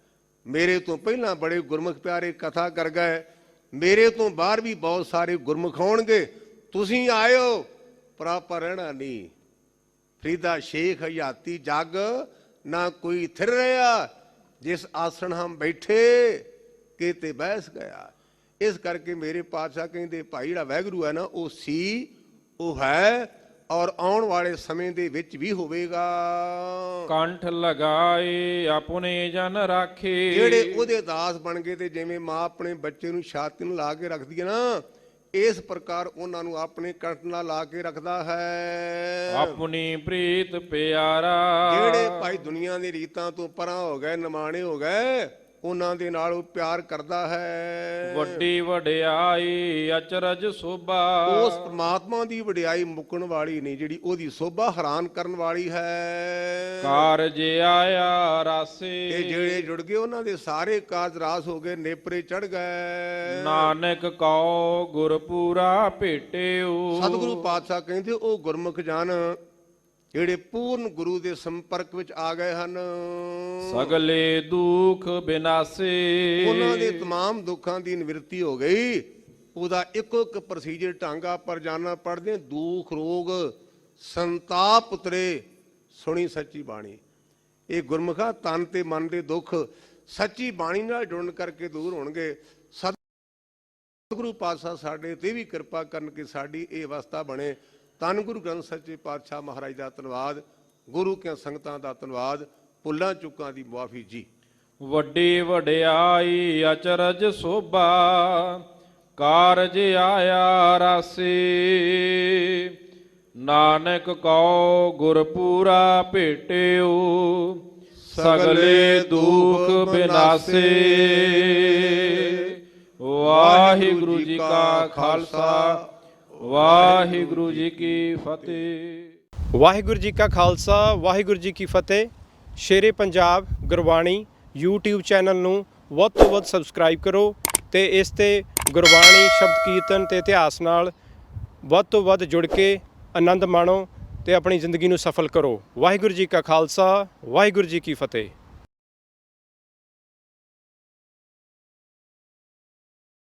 ਮੇਰੇ ਤੋਂ ਪਹਿਲਾਂ ਬੜੇ ਗੁਰਮੁਖ ਪਿਆਰੇ ਕਥਾ ਕਰ ਗਏ, ਮੇਰੇ ਤੋਂ ਬਾਹਰ ਵੀ ਬਹੁਤ ਸਾਰੇ ਗੁਰਮੁਖ ਹੋਣਗੇ। ਤੁਸੀਂ ਆਇਓ, ਪਰ ਆਪਾਂ ਰਹਿਣਾ ਨਹੀਂ। ਫਰੀਦਾ ਸ਼ੇਖ ਹਯਾਤੀ ਜਗ ਨਾ ਕੋਈ ਥਿਰ ਰਿਹਾ। ਜਿਸ ਆਸਣ ਹਮ ਬੈਠੇ ਕੇ ਤੇ ਬੈਸ ਗਿਆ। ਇਸ ਕਰਕੇ ਮੇਰੇ ਪਾਤਸ਼ਾਹ ਕਹਿੰਦੇ ਭਾਈ ਜਿਹੜਾ ਵਾਹਿਗੁਰੂ ਹੈ ਨਾ, ਉਹ ਸੀ, ਉਹ ਹੈ, ਔਰ ਆਉਣ ਵਾਲੇ ਸਮੇਂ ਦੇ ਵਿੱਚ ਵੀ ਹੋਵੇਗਾ।
ਕੰਠ ਲਗਾਏ ਆਪਣੇ ਜਨ ਰਾਖੇ।
ਜਿਹੜੇ ਉਹਦੇ ਦਾਸ ਬਣ ਗਏ, ਤੇ ਜਿਵੇਂ ਮਾਂ ਆਪਣੇ ਬੱਚੇ ਨੂੰ ਛਾਤੀ ਨੂੰ ਲਾ ਕੇ ਰੱਖਦੀ ਹੈ ਨਾ, ਇਸ ਪ੍ਰਕਾਰ ਉਹਨਾਂ ਨੂੰ ਆਪਣੇ ਕੰਠ ਨਾਲ ਲਾ ਕੇ ਰੱਖਦਾ ਹੈ।
ਆਪਣੀ ਪ੍ਰੀਤ ਪਿਆਰਾ।
ਜਿਹੜੇ ਭਾਈ ਦੁਨੀਆ ਦੀ ਰੀਤਾਂ ਤੋਂ ਪਰਾਂ ਹੋ ਗਏ, ਨਿਮਾਣੇ ਹੋ ਗਏ, ਉਹਨਾਂ ਦੇ ਨਾਲ ਉਹ ਪਿਆਰ ਕਰਦਾ ਹੈ।
ਵੱਡੀ ਵਡਿਆਈ ਅਚਰਜ ਸੋਭਾ।
ਉਸ ਪਰਮਾਤਮਾ ਦੀ ਵਡਿਆਈ ਮੁੱਕਣ ਵਾਲੀ ਨਹੀਂ, ਜਿਹੜੀ ਉਹਦੀ ਸੋਭਾ ਹੈਰਾਨ ਕਰਨ ਵਾਲੀ ਹੈ।
ਕਾਰਜ ਆਇਆ ਰਾਸੇ।
ਇਹ ਜਿਹੜੇ ਜੁੜ ਗਏ ਉਹਨਾਂ ਦੇ ਸਾਰੇ ਕਾਰਜ ਰਾਸ ਹੋ ਗਏ, ਨੇਪਰੇ ਚੜ ਗਏ।
ਨਾਨਕ ਕਉ ਗੁਰਪੂਰਾ ਭੇਟਿਓ।
ਸਤਿਗੁਰੂ ਪਾਤਸ਼ਾਹ ਕਹਿੰਦੇ ਉਹ ਗੁਰਮੁਖ ਜਨ ਜਿਹੜੇ ਪੂਰਨ ਗੁਰੂ ਦੇ ਸੰਪਰਕ ਵਿੱਚ ਆ ਗਏ ਹਨ,
ਸਗਲੇ ਦੁੱਖ ਬਿਨਾਸੇ।
ਉਹਨਾਂ ਦੇ तमाम ਦੁੱਖਾਂ ਦੀ ਨਿਵਰਤੀ ਹੋ ਗਈ। ਉਹਦਾ ਇੱਕੋ ਇੱਕ ਪ੍ਰੋਸੀਜਰ ਢਾਂਗਾ ਪਰ ਜਾਣਾ ਪੜਦੇ, ਦੁੱਖ ਰੋਗ ਸੰਤਾਪ ਉਤਰੇ ਸੁਣੀ ਸੱਚੀ ਬਾਣੀ। ਇਹ ਗੁਰਮੁਖਾ ਤਨ ਤੇ ਮਨ ਦੇ ਦੁੱਖ ਸੱਚੀ ਬਾਣੀ ਨਾਲ ਜੁੜਨ ਕਰਕੇ ਦੂਰ ਹੋਣਗੇ। ਸਤਿਗੁਰੂ ਪਾਤਸ਼ਾਹ ਸਾਡੇ ਤੇ ਵੀ ਕਿਰਪਾ ਕਰਨ ਕਿ ਸਾਡੀ ਇਹ ਅਵਸਥਾ ਬਣੇ। ਧੰਨ ਗੁਰੂ ਗ੍ਰੰਥ ਸੱਚੇ ਪਾਤਸ਼ਾਹ ਮਹਾਰਾਜ ਦਾ ਧੰਨਵਾਦ। ਗੁਰੂ ਕੇ ਸੰਗਤਾਂ ਦਾ ਧੰਨਵਾਦ। ਭੁੱਲਾਂ ਚੁੱਕਾਂ ਦੀ ਮੁਆਫੀ ਜੀ।
ਵੱਡੀ ਵਡਿਆਈ ਅਚਰਜ ਸੋਭਾ। ਕਾਰਜ ਆਇਆ ਰਾਸੇ। ਨਾਨਕ ਕਉ ਗੁਰਪੂਰਾ ਭੇਟਿਓ। ਸਗਲੇ ਦੁੱਖ ਬਿਨਾਸੇ। ਵਾਹਿਗੁਰੂ ਜੀ ਕਾ ਖਾਲਸਾ, ਵਾਹਿਗੁਰੂ ਜੀ ਕੀ ਫਤਿਹ।
ਵਾਹਿਗੁਰੂ ਜੀ ਕਾ ਖਾਲਸਾ, ਵਾਹਿਗੁਰੂ ਜੀ ਕੀ ਫਤਿਹ। ਸ਼ੇਰੇ ਪੰਜਾਬ ਗੁਰਬਾਣੀ YouTube ਚੈਨਲ ਨੂੰ ਵੱਧ ਤੋਂ ਵੱਧ ਸਬਸਕ੍ਰਾਈਬ ਕਰੋ ਤੇ ਇਸ ਤੇ ਗੁਰਬਾਣੀ, ਸ਼ਬਦ ਕੀਰਤਨ ਤੇ ਇਤਿਹਾਸ ਨਾਲ ਵੱਧ ਤੋਂ ਵੱਧ ਜੁੜ ਕੇ ਆਨੰਦ ਮਾਣੋ ਤੇ ਆਪਣੀ ਜ਼ਿੰਦਗੀ ਨੂੰ ਸਫਲ ਕਰੋ। ਵਾਹਿਗੁਰੂ ਜੀ ਕਾ ਖਾਲਸਾ, ਵਾਹਿਗੁਰੂ ਜੀ ਕੀ ਫਤਿਹ।